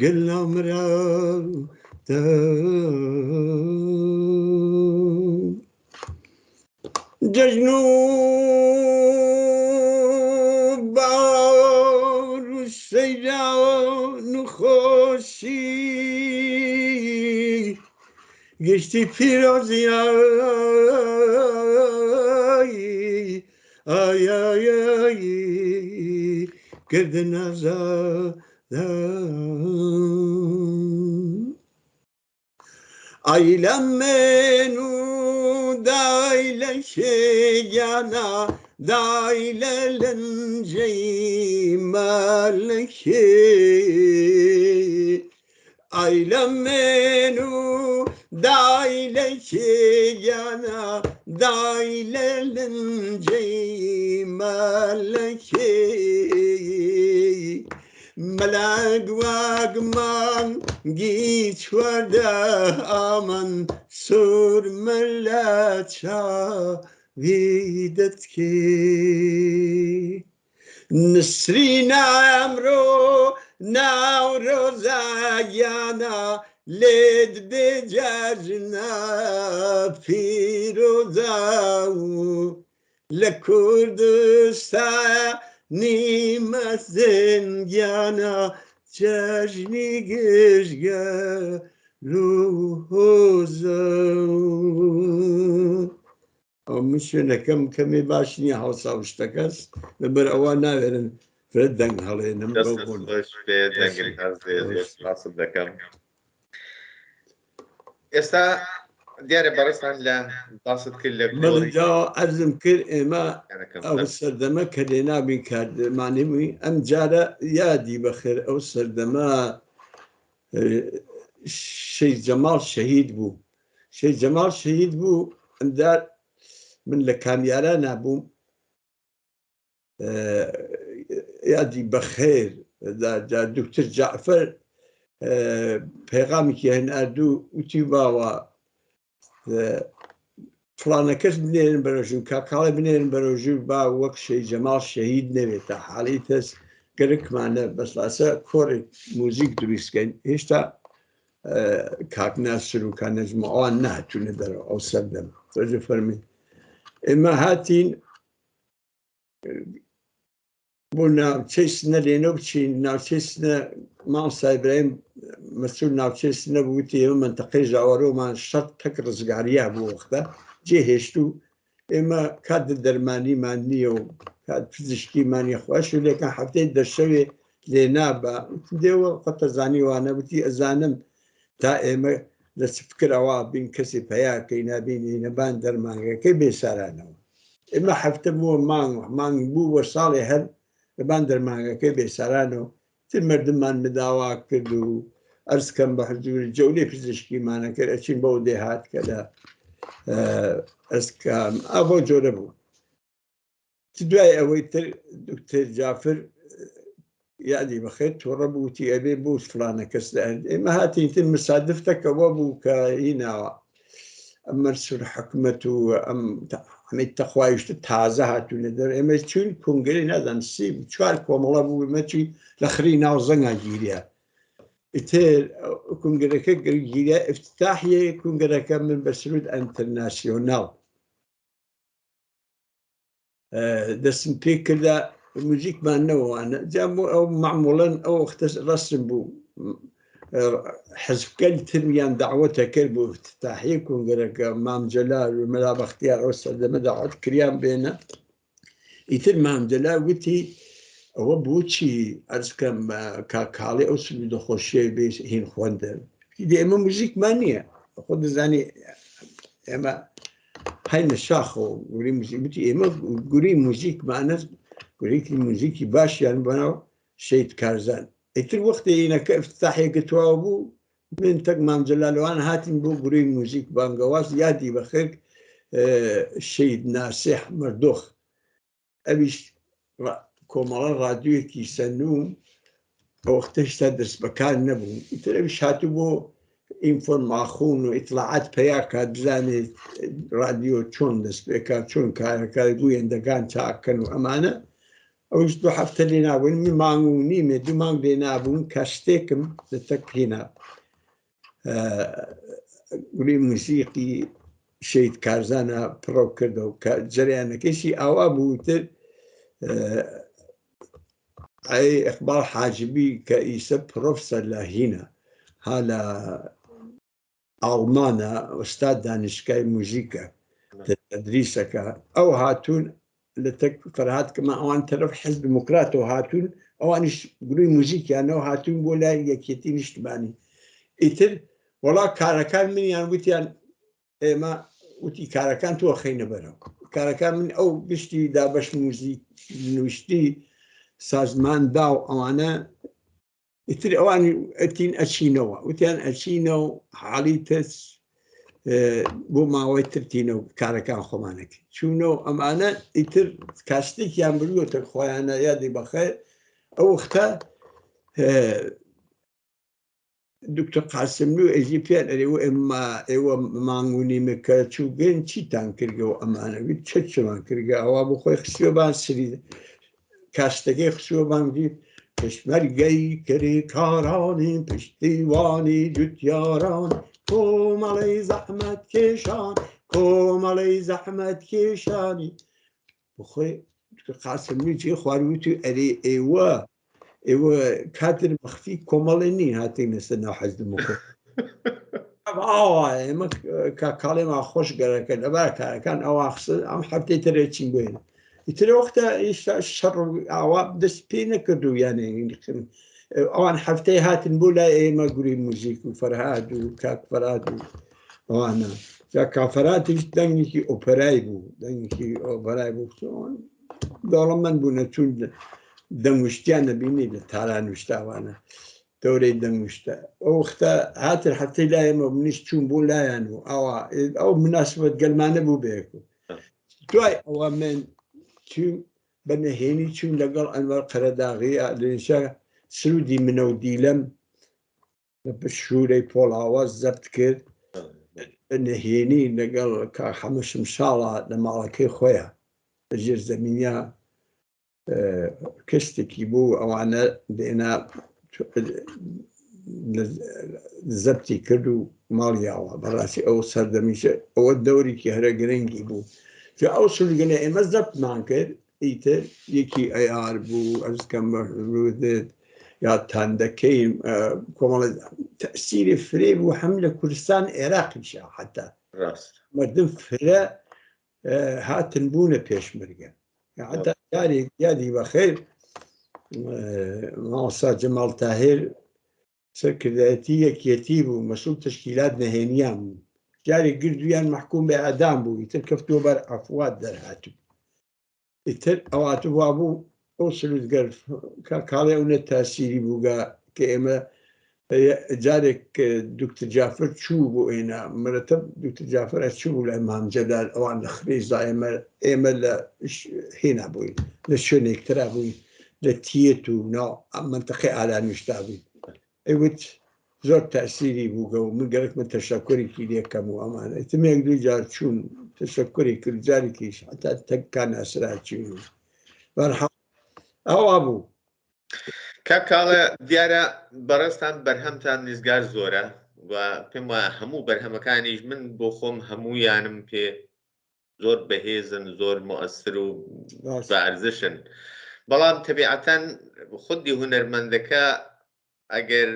گەلامرا جەژن و باوەڕ و سەیران و خۆشی گشتی پیرۆزیایی گردن ئازادان ئایلە من و دای لە شێیانە دای لە لەنجەی مالەکێ ئایلە من و دای لە شێیانە دای لە لەنجەی مالەکێ مەلاک واگمان گی چوەردە ئامن سوور مەلا چاوی دەتکێ نسرینە ئەمڕۆ ناوڕۆزایانە لێت بێجەژنە پیرۆزا و لە کوردستانی مەزنگیانە جەژنی گشتگەل و هۆزە ئەو من شوێنەکەم کەمێ باش نییە هەڵسا و شتەکەس لەبەر ئەوە ناوێرن فرەت دەنگ هەڵێنم دەکەم ئێستا دیارە بەڕێستان لە باست کرد لە ئەرزم کرد ئێمە ئەو سەردەمە کە لێنابین کاردمانیبووی ئەم جارە یادی بەخێر ئەو سەردەمە شەید جەماڵ شەهید بوو شەید جەماڵ شەهید بوو ئەمدار من لە کامیارە نابووم یادی بەخێر دوکتر جعفەر پەیغامێکی هێناردوو وتی باوە فڵانە کەس بنێرن بەرەژوو کاکاڵی بنێرن بەرەژوو با وەک شەید جەماڵ شەهید نەبێتە حاڵی تەس گەرەکمانە بەسلاسە کۆڕی موزیک دروستکەین هێشتا کاک ناسر و کانەژمە ئەوان نهاتوونە دەرەوە ئەو سەردەمە تۆجە فەرمین ئێمە هاتین بۆ ناوچەی سنە لێنە بچین ناوچەی سنە مامۆستا ئیبراهیم مەسوول ناوچەی سنە بووتی ئێمە مەنتەقەی ژاوەڕۆمان 100 تەک ڕزگاریە بۆ وەختە جێهێشت و ئێمە کات دەرمانیمان نییە و کات پزیشکیمانی خۆش و لێکان هەفتەی دەشەوێ لێ نابە دێوە خەتە زانی وانە وتی ئەزانم تا ئێمە لە چفکرەوە بین کەسی پەیاکەی نبینی نەبان دەرمانگەکەی بێسارانەوە ئێمە هەفتە بووە مانگ بوو بۆ ساڵی هەر لەبان دەرمانگەکەی بێسارانەوە تر مردممان مداوا کرد و ئەرزکەم بە حزوری جەولێ پزیشکیمانە کرد ئەچین بەو دێهات کە لە ئەسکام ئەوە جۆرە بوو دوای ئەوەی تر دکتۆر جافر یادی بەخێر تۆڕە بووتی ئەبێ بوو فلانە کەس ئێمە هاتین تر مسادفتەکەەوە بوو کە هیناوە ئەم مەرسور حکومەت و ئەم ئەمەی تەخوایشتە تازە هاتوونە دەر ئێمە چون کۆنگرەی نازانم سی 4 کۆمەڵە بوو مەچی لە خری ناو زەنگا گیریە ئیتر کۆنگرەکە گیریە افتتاحیە کۆنگرەکە من بە سرود ئەنتەرناسیۆناڵ دەستم پێ کردە موزیکمان نەوەوانە جا بۆ ئەو معموڵەن ئەو وەختە ڕەسم بوو حزبکەل تریان داوەتە کرد بۆ افتتاحیە کۆنگرەکە مام جەلال و مەلا بەختیار ئەو سەردەمە داوەت کریان بێنە ئیتر مام جەلال وتی ئەوە بۆچی ئەرزکەم کاکاڵی ئەو سلوودە خۆشیە بێ هین خوێندە ئێمە موزیکمان نییە خۆ دەزانی ئێمە هەینە شاخۆ گوری موزیکتی ئێمە گوری موزیکمانە گورێکی موزیکی باشیان بنەوە شەید کارزان ئیتر وەختی ئینەکە ئفتتاحێکە تواوە بوو من تەک مامجەلالەوان هاتین بۆ گوری موزیک بانگەواز یادی بەخێر شەید ناسیح مەردۆخ ئەویش کۆمەڵە ڕادیۆیەکی سەنووم ئەو وەختە هێشتا دەست بەکار نەبوو ئیتر ئەویش هاتوو بۆ ئینفۆرماخۆن و ئیطلاعات پەیا کات بزانێت ڕادیۆ چۆن دەست پێکات چۆن کارەکە گوێندەکان چاکەن و ئەمانە ئەوش دو هەفتە لێ نابوون من مانگ و نیمێ دوو مانگ لێ نابوون کە شتێکم لە تەک هێنا گوری موسیقی شەید کارزانە پڕۆ کردەوە کە جەریانەکەشی ئاوا بووتر ئەقبال حاجبی کە ئیسە پرۆفسەر لە هینە ها لە ئاڵمانە ئۆستاد دانشگای موزیکە تەدریسەکە ئەو هاتوون لە تەک فەرهاد کەمە ئەوان تەرەف حیزب دموکراتەوە هاتوون ئەوانیش گروی موزیکیانەوە هاتوون بۆ لای یەکێتی نیشتمانی ئیتر وەڵا کارەکان منیان وتیان ئێمە وتی کارەکان تۆ خەینە بەرەوە کارەکان من ئەو گشتی دابەش موزیک نوشتی سازمان دا و ئەوانە ئیتر ئەوانی ئەتین ئەچینەوە وتیان ئەچینەوە حاڵی تەس بۆ ماوەی ترتینە و کارەکان خۆمانەکە چوونەوە ئەمانە ئیتر کاستێکیان برووەتە خۆیانە یادی بەخێر ئەو وەختە دکتۆر قاسملو ئەژیپیان ئەرێوە ئێوە مانگونیمە کە چووگەن چیتان کردەوە ئەمانەوی چەمان کردگە ئەوە بۆ خۆی خسیۆبان سری کاستەکەی خسیۆبانگی پشمەرگەی کردی کارانی پشتیوانی جوتیاران کۆمەڵەی زەحمەت کێشان کۆمەڵەی زەحمەت کێشانی بخۆی قاسملو جێ خواروتی ئەرێ ئێوە کاتر مەخفی کۆمەڵێ نین هاتین لەسەر ناو حیزب دموکرات ئەمە کاڵێما خۆش گەرەکە لەبار کارەکان ئەوە ئەم هەفتەی ترێ چین بێن ئیتر وەختە ئێستا شەڕ ئاوا دەست پێ نەکردو یانێ ئەوان هەفتەی هاتن بۆ لای ئێمە گوری موزیک و فەرهاد و کاک فەرهاد و ئەوانە جا کافەراتیش دەنگێکی ئۆپەرای بوو دەنگێکی ئۆپەرای بوو دەوڵەمەند بوو نەچوون دەنگشتیان نەبینی لە تاران وشتاوانە دەورەی دەنگشتە ئەو وەختە هاتر هەفتەی لایەمە منیش چوون بۆ لایەن و ئەو مناسبەت گەلمانە بوو بێکو دوای ئەوە من چوون بە نەهێنی چوون لەگەڵ ئەنوەر قەرەداغی لەنشا سرودی منە و دیلەم لە پشت پۆڵاوە زەبت کرد نەهێنی لەگەڵ حەمەشم شاڵە لە ماڵەکەی خۆیە لە ژێر زەمینیا کەستێکی بوو ئەوانە دێنا زەبتی کرد و ماڵیاوە بەڕاستی ئەو سەردەمیشە ئەوە دەورێکی هەرە گرنگی بوو ئەو سولگەنە ئێمە زەبتمان کرد ئیتر یەکی ئەیار بوو ئەزکەم ڕودێت یا تاندەکەیم کۆمەڵە تەسیری فرێ بوو هەم لە کوردستان عێراقیشە حتا مردم فرە هاتن بوونە پێشمەرگە حتا یارێک یادی بەخێر ماڵسا جەماڵ تاهێر سەرکردایەتی یەکێتی بوو مەسوول تشکیلات نەهێنیان بوو جارێک گردویان محکوم بە ئەدام بوو ئیتر کەفتۆ بەر ئەفوات دەرهاتوو ئیتر ئەواتە وا بوو ئەو سلوودگەر کاڵێ ئەوە تاسیری بووگە کە ئێمە جارێک دکتر جافر چوو بۆ ئێنا مرەتەب دکتر جافر چوو بوو لە مامجەلال ئەوان لە خرێزا ئێمە لە هێنا بووین لە شوێنێکترا بووین لە تیەت و ناو منتەقەی ئالانوشتا بووین ئەیوت زۆر تاسیری بووگە و من گەرەکمە تەشەکوریکی لێکەم و ئەمانە ئیتمێک دوو جار چوون تەشەکوری کرد جارێکیش حتا تەککان ئەسراچین ئەوە بوو کاکاڵە دیارە بەڕێستان بەرهەمتان نزگار زۆرە و پێم وایە هەموو بەرهەمەکانیش من بۆ خۆم هەموویانم پێ زۆر بەهێزن زۆر مؤثر و بەئەرزشن بەڵام تەبیعەتەن خودی هونەرمەندەکە ئەگەر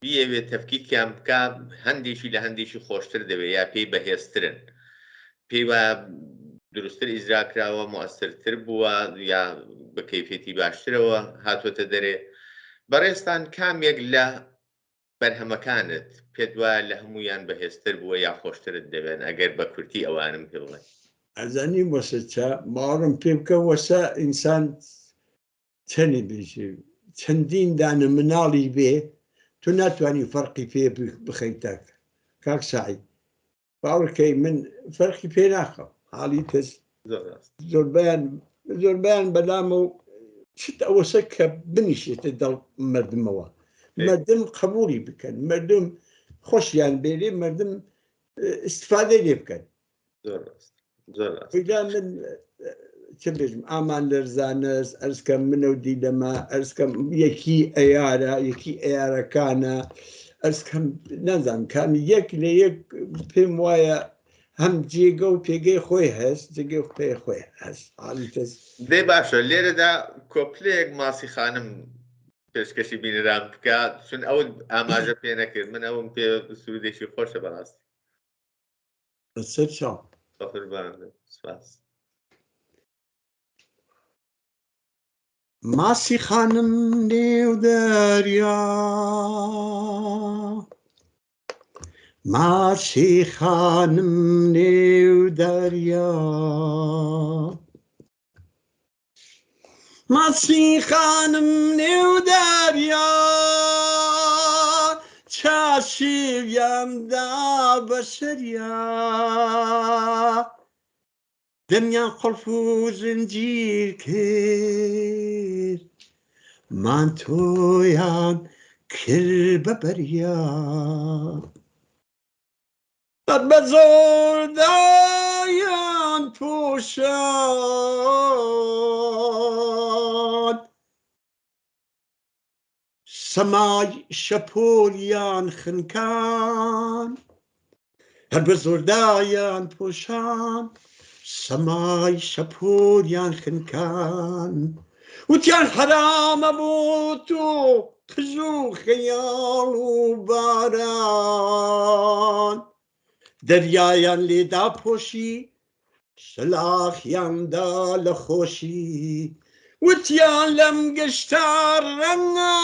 بیەوێت تەفکیکیان بکە هەندێکی لە هەندێکی خۆشتر دەوێت یا پێی بەهێزترن پێی وایە دروستتر ئیجرا کراوە مؤثرتر بووە یا بە کەیفێتی باشترەوە هاتوۆتە دەرێ بەڕێستان کامێک لە بەرهەمەکانت پێت وایە لە هەمویان بەهێزتر بووە یا خۆشترت دەبێن ئەگەر بە کورتی ئەوانم پێ بڵێن ئەزانی وەسە باوەڕم پێ بکە وەسە ئینسان چەنێ بێژێ چەندین دانە مناڵی بێ تو ناتوانانی فەرقی پێ بخەیتە کاک ساعید باوەڕکەی من فەرقی پێ ناخەم حاڵی کەس زۆربیان بەلامە و چت ئەوەسە کە بنیشێتە دڵ مردمەوە مردم قبولی بکەن مردم خۆشیان بێرێ مردم استفادە لێ بکەن من چه بێژم ئامان لەرزانەس ئەرزکەم منە و دیلەمە ئەرزکەم یەکی ئەیارە یەکی ئەیارەکانە ئەرزکەم نازانم کامی یەک لە یەک پێم وایە هەم جێگە و پێگەی خۆی هەست جێگەی پێ خۆی هەست دێ باشە لێرەدا کۆپلەیەک ماسی خانم پێشکەشی بینران بکات چون ئەو ئاماژە پێ نەکرد من ئەوم پێ سرودێکی خۆشە بەڕاستی سەر چاو سپاس ماسی خانم نێو دەریا ماسی خانم نێو دەریا ماسی خانم نێو دەریا چاشیویاندا بەسەریا دەمیان قوڵف و زنجیر کرد مانتۆیان کرد بە بەریا بە زۆردایان پۆشان سەمای شەپۆلیان خنکان هەر بە زۆردایان پۆشان سەمای شەپۆلیان خنکان وتیان حرامە بۆ تۆ قژ و خەیاڵ و باران دەریایان لێدا پۆشی شلاخیاندا لە خۆشی وتیان لەم گشتا ڕەنگە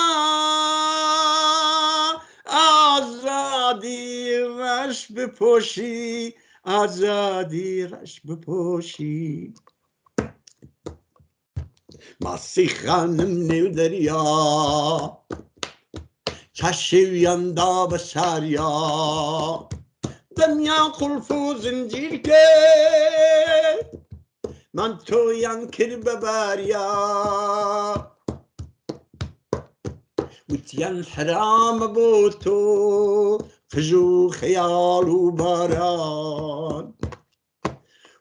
ئازادی ڕەش بپۆشی ئازادی ڕەش بپۆشی ماسی خانم نێو دەریا چاشێویاندا بە ساریا دەمیان قوڵف و زنجیر کرد مانتۆیان کرد بە باریا وتیان حرامە بۆ تۆ قژ و خەیاڵ و باران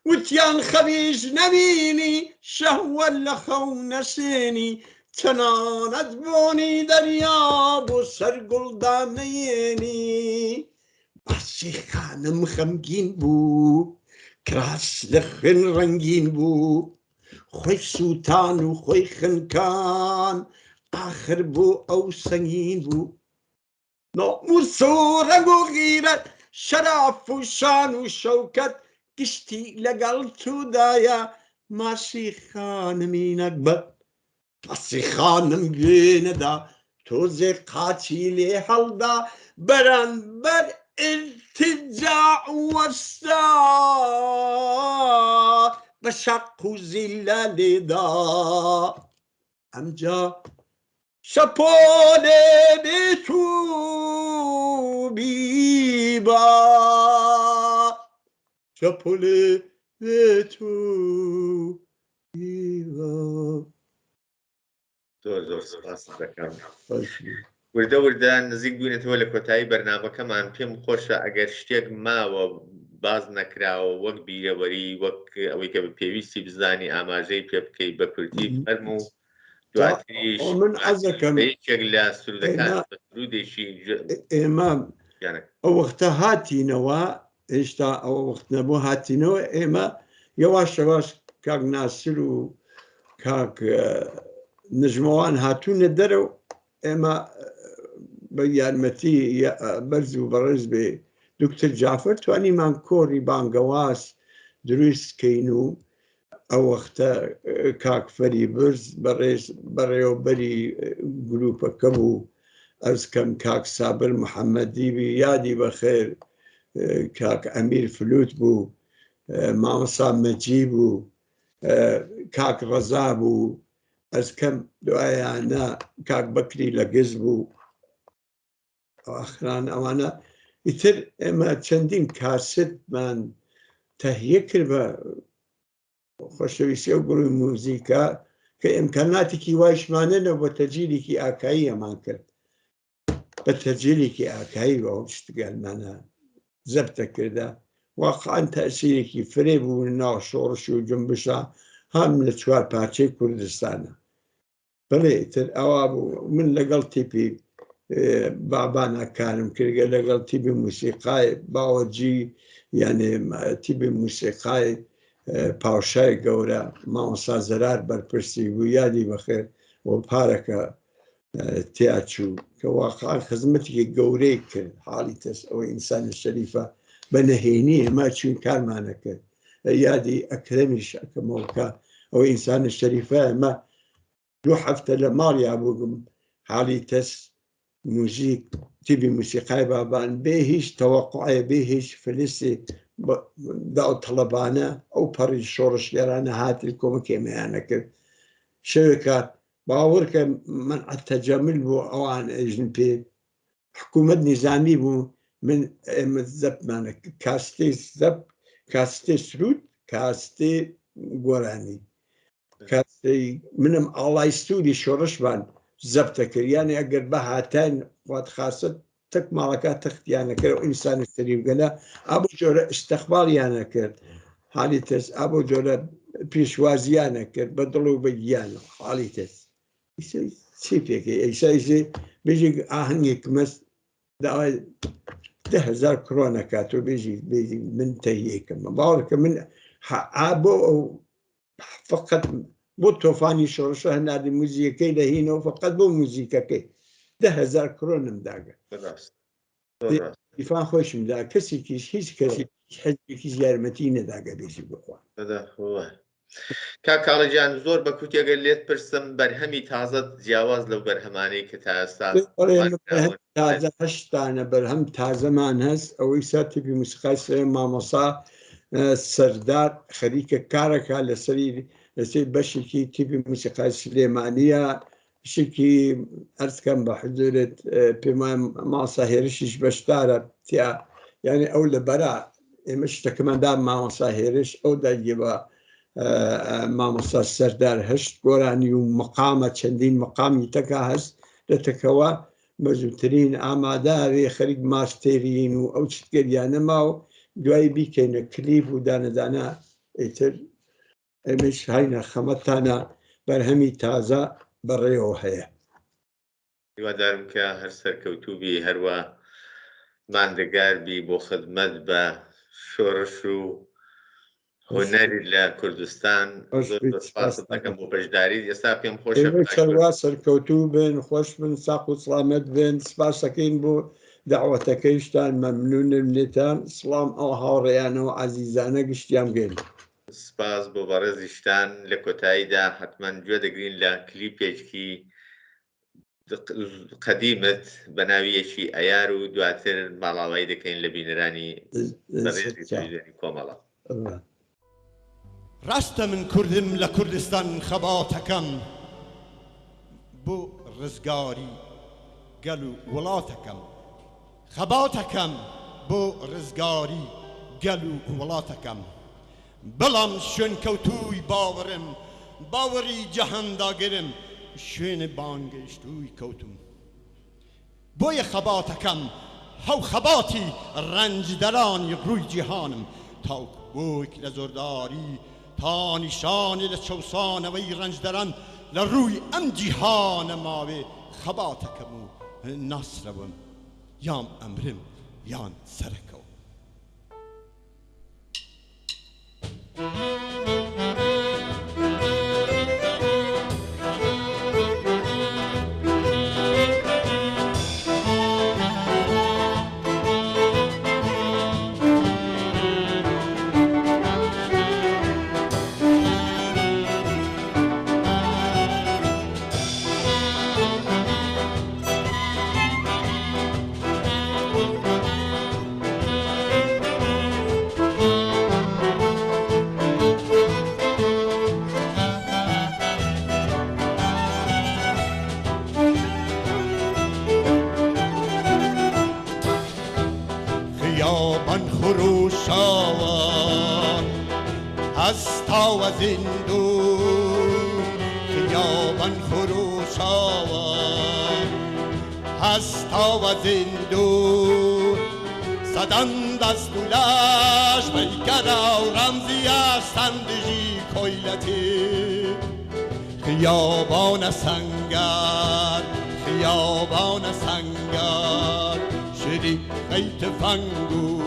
وتیان خەویش نەبینی شەهوەت لە خەو نەسێنی تەنانەت بۆنی دەریا بۆ سەر گوڵدان نەیێنی ماسی خانم خەمگین بوو کراس لە خوێن ڕەنگین بوو خۆی سووتان و خۆی خنکان ئاخر بۆ ئەو سەنگین بوو ناموس و ڕەنگ و غیرەت شەراف و شان و شەوکەت گشتی لەگەڵ تودایە ماسی خانمی نەکبەت ماسی خانم گوێنەدا تۆزێ قاچی لێ هەڵدا بەرامبەر ارتجاع وەستا بە شەق و زیلە لێدا ئەمجا شەپۆلێ بێت و بیبا شەپۆلێ بێت و بیبا زۆر سپاس دەکەم وردە وردە نزیک بووینێتەوە لە کۆتایی بەرنامەکەمان پێم خۆشە ئەگەر شتێک ماوە باز نەکراوە وەک بیرەوەری وەک ئەوەی کە بە پێویستی بزانی ئاماژەی پێ بکەی بە کورتی فەرموو دواتریش من حەزەکەم یەکێک لە سرودەکان بە سرودێکی ئێمە ئەو وەختە هاتینەوە هێشتا ئەوە وەخت نەبوو هاتینەوە ئێمە یەواش یەواش کاک ناسر و کاک نژمەوان هاتوونە دەرەوە ئێمە بە یارمەتی بەرز و بەڕێز بێ دکتر جافر توانیمان کۆڕی بانگەواز دروستکەین و ئەو وەختە کاک فەری برز بەڕێوەبەری گروپەکە بوو ئەرزکەم کاک سابر محەممەدی یادی بەخێر کاک ئەمیر فلوت بوو مامەسا مەجی بوو کاک ڕەزا بوو ئەرزکەم دوایانە کاک بەکری لە گز بوو ئاخران ئەوانە ئیتر ئێمە چەندین کاسێتمان تەهیە کرد بە خۆشەویستی و گروی موزیکا کە ئیمکاناتێکی وایشمانەنە بۆ تەجیلێکی ئاکایی ئەمان کرد بە تەجیلێکی ئاکایی بەەوە شتگەلمانە زەبتە کردە واقعان تەسیرێکی فرێ بوو ناو شۆڕش و جنبشە هەم لە چوار پارچەی کوردستانە بەڵێ تر ئەوا بوو من لەگەڵ تیپی بابانە کارم کردگە لەگەڵ تیبی موسیقای باوەجی یعنی تیبی موسیقای پاوشای گەورە مامۆستا زەرار بەرپرسی بوو یادی بەخێر بۆ پارەکە تیاچوو کە واقعان خزمەتێکی گەورەی کرد حاڵی تەس ئەوەی ئینسانی شەریفە بە نەهێنی ئێمە چوین کارمانە کرد یادی ئەکرەمیش ئەکەمەوەکە ئەوەی ئینسانی شەریفە ئەمە 2 هەفتە لە ماڵیا بووگم حاڵی تەس موزیک تیبی موسیقای بابان بێ هیچ تەوەقعێ بێ هیچ فلسی داو تەڵەبانە ئەو پەڕی شۆڕشگەرانە هاتی کۆمەکێمەیانە کرد شەوێکە باوەڕکە منعە تەجەمل بوو ئەوان ئەژن پێ حکوومەت نیزامی بوو من ئێمە زەبمانە کاستێ زەب کاستێ سرود کاستێ گۆرانی کاستەی منم ئاڵای سووری شۆڕشبان زەبتە کردیانە ئەگەر بە هاتان وات خاست تەک ماڵەکە تەختیانە کرد و ئینسانی سەریوگەلە ئابوو جۆرە ئستەخباڵیانە کرد حالی تەس ئابوو جۆرە پیشوازیانە کرد بە دڵ و بەگیانە حالی تەس چی پێکەی ئەیسایزێ بێژی ئاهەنگێک مەست داوای 10,000 کرۆنەکات و بێژی من تەهیەکەم باوەڕکە من بۆ ئەو فقط بۆ تۆفانی شۆڕشە هەنادی موزیەکەی لە هینەوە فقط بۆ موزیکەکەی 10,000 کرۆنم داگە دیفان خۆشمدا کەسێکیش هیچ کەسی حەزێکیش یارمەتی نەداگە بێژی بخوا کاکاڵەجیان زۆر بە کوتێگەر لێت پرسم بەرهەمی تازە جیاواز لەو بەرهەمانەی کە تا ئێستا تازە 8 بەرهەم تازەمان هەست ئەوەی سا تیپی موسیقای سەر مامۆسا سەردار خەریکە کارەکە لەسەر بەشێکی تیپی موسیقای سلێمانیە شکی ئەرزکەم بە حزورت پێمان مامۆستا هێرشیش بەشدارە تیا یعنی ئەو لە بەرا ئێمە شتەکەماندا مامۆستا هێرش ئەو دەگی بە مامۆستا سەردار هەشت گۆرانی و مقامە چەندین مقامی تەکا هەست لە تەکەوە بەزووترین ئاماداوێ خەریک ماستێرین و ئەو چتگەریانەما و دوایی بیکەینە کلیپ و دانەدانە ئیتر ئەمەش هاینە خەمەتانە بەرهەمی تازە بەڕێەوە هەیە هیوادارم کە هەر سەرکەوتوبی هەروە ماندەگاربی بۆ خدمەت بە شۆڕش و هۆنەری لە کوردستان سپاست دەکەم بۆ بەشداریت ئێستا پێم خۆشە چەوا سەرکەوتوو بن خۆش بن ساق و سڵامەت بن سپاس دەکەین بۆ داوەتەکەیشتان مەمنونم لێتان سڵام ئەو هاوڕێیانەوە عەزیزانە گشتیان گەین سپاس بۆ بەڕێزیشتان لە کۆتاییدا حتمەن گوێ دەگرین لە کلیپێکی قەدیمت بە ناویەکی ئەیار و دواتر ماڵاوایی دەکەین لە بینەرانی بەڕێزی تەلەڤیزیۆنی کۆمەڵە ڕاستە من کوردم لە کوردستان خەباتەکەم بۆ ڕزگاری گەل و وڵاتەکەم خەباتەکەم بۆ ڕزگاری گەل و وڵاتەکەم بەڵام شوێن کەوتووی باوەڕم باوەڕی جەهەنداگرم شوێنە بانگەشتووی کەوتم بۆیە خەباتەکەم هەو خەباتی ڕەنجدەرانی ڕووی جیهانم تاوک بۆیک لە زۆرداری تا نیشانی لە چەوسانەوەی ڕەنجدەران لە ڕووی ئەم جیهانە ماوێ خەباتەکەم و ناسرەوم یان ئەمرم یان سەرەکەوم و زندو خیابان خروش آور هستا و زندو صدان دستولش بیکر و رمزی استندجی کویلتی خیابان سنگر خیابان سنگر شدی خیت فنگو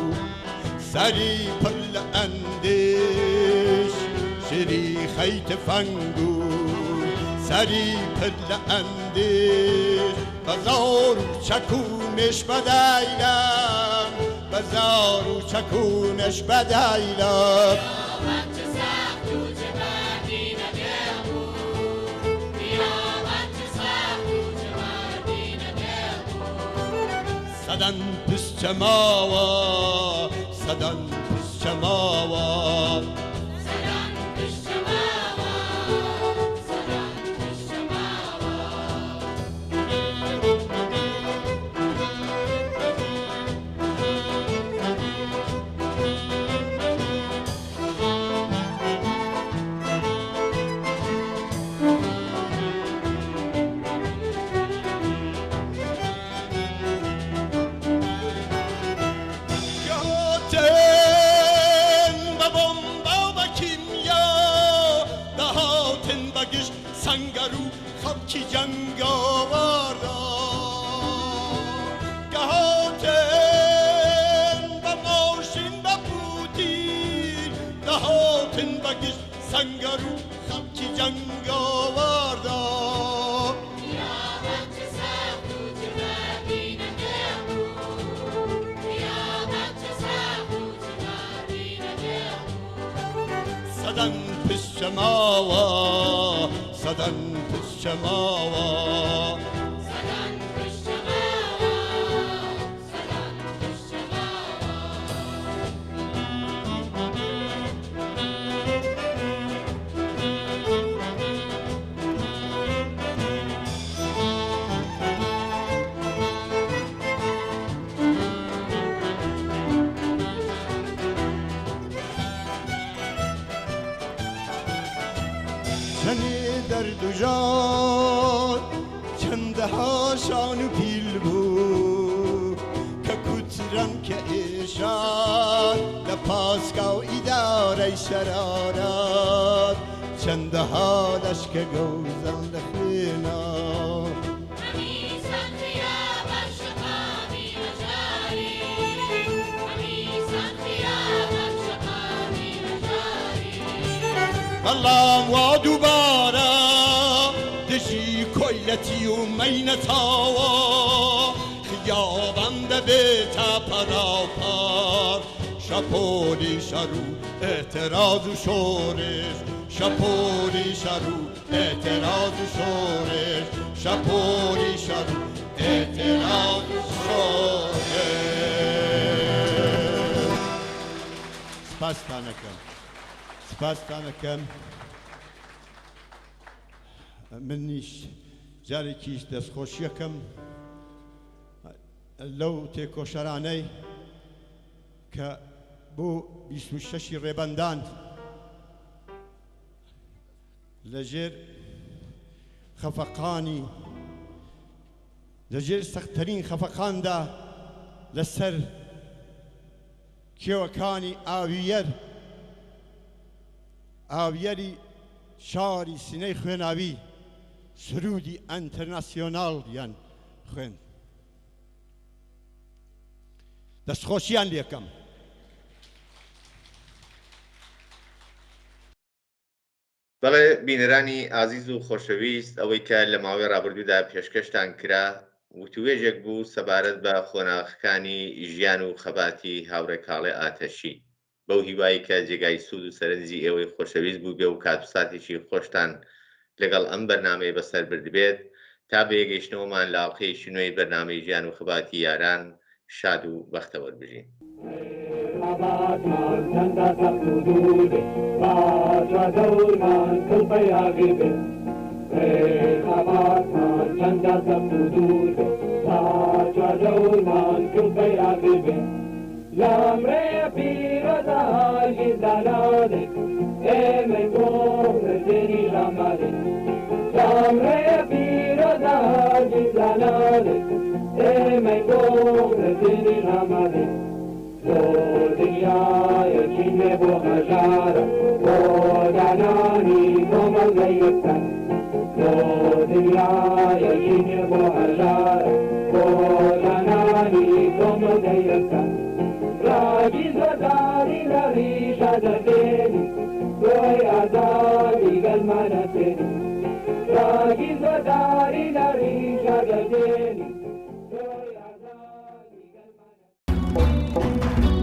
سری پل اندیش شدی خیت فنگو سری پل اندیش بزار و چکونش بدایلم بزار و چکونش بدایلم صدن پس چماوا صدن پس چماوا صدن پس چماوا صدن پس چماوا سنگرو خبکی جنگ آوردا گهاتن و ماشین و پوتین گهاتن و گشت سنگرو خبکی جنگ آوردا صدن پس شماوا صدن پس شماوا صدن پس چماوا صدن پس چماوا چنه درد و جان چنده ها شان و پیل بود که کترم که ایشان لپاسکا و اداره شرارات چنده ها لشک گوزم لخینا قمیصاً خیاب الشقامی وجاری قمیصاً خیاب الشقامی وجاری والله و دوباره دشی کویلتی و مینتاوا خیابان به بیتا پراپار شپولی شرو اعتراض و شورش شپولی شرو اعتراض و شورش شپولی شرو اعتراض و شورش سپاس تانەکەم منیش جارێکیش دەستخۆشیەکەم لەو تێکۆشەرانەی کە بۆ 26 ڕێبەندان لەژێر خەفەقانی لەژێر سەختترین خەفەقاندا لەسەر کێوەکانی ئاویەری شاری سینەی خوێناوی سرودی ئەنتەرناسیۆناڵیان خوێند دەستخۆشیان لێکەم بەڵێ بینەرانی ئازیز و خۆشەویست ئەوەی کە لە ماوەی ڕابردوودا پێشکەشتان کرا وتوێژێک بوو سەبارەت بە خۆناغەکانی ژیان و خەباتی هاوڕێ کاڵێ ئاتەشی بەو هیوایی کە جێگای سوود و سەرنجی ئێوەی خۆشەویست بوو بێ و کات و ساتێکی خۆشتان لەگەڵ ئەم بەرنامەی بەسەر بردبێت تا بەیەگەیشتنەوەمان لە ئاڵقەیەکی نوێی بەرنامەی ژیان و خەباتی یاران شاد و بەختەوەر بژین. خباتمان چند سخت و دوده باجا دورمان کلپی عقیبه خباتمان چند سخت و دوده باجا دورمان کلپی عقیبه لامره پیروزه های زلاده ئێمەی بۆ مردنی ژامارێ جامڕێ پیرۆزاجی زانارێ ئێمەی بۆ مردنی ژامارێ بۆ دنیایەکی نوێ بۆ هەژارە بۆ دانانی کۆمەڵگەی یەکسەر بۆ دنیایەکی نوێ بۆ هەژارە بۆ دانانی کۆمەڵگەی یەکسەر ڕاگی زۆرداری لە ڕیشە دەبێنی بۆی ئازادی گەلمانە سێنی ڕاگی زۆرداری لە ڕیشە دەبێنی بۆی ئازادی گەلمانە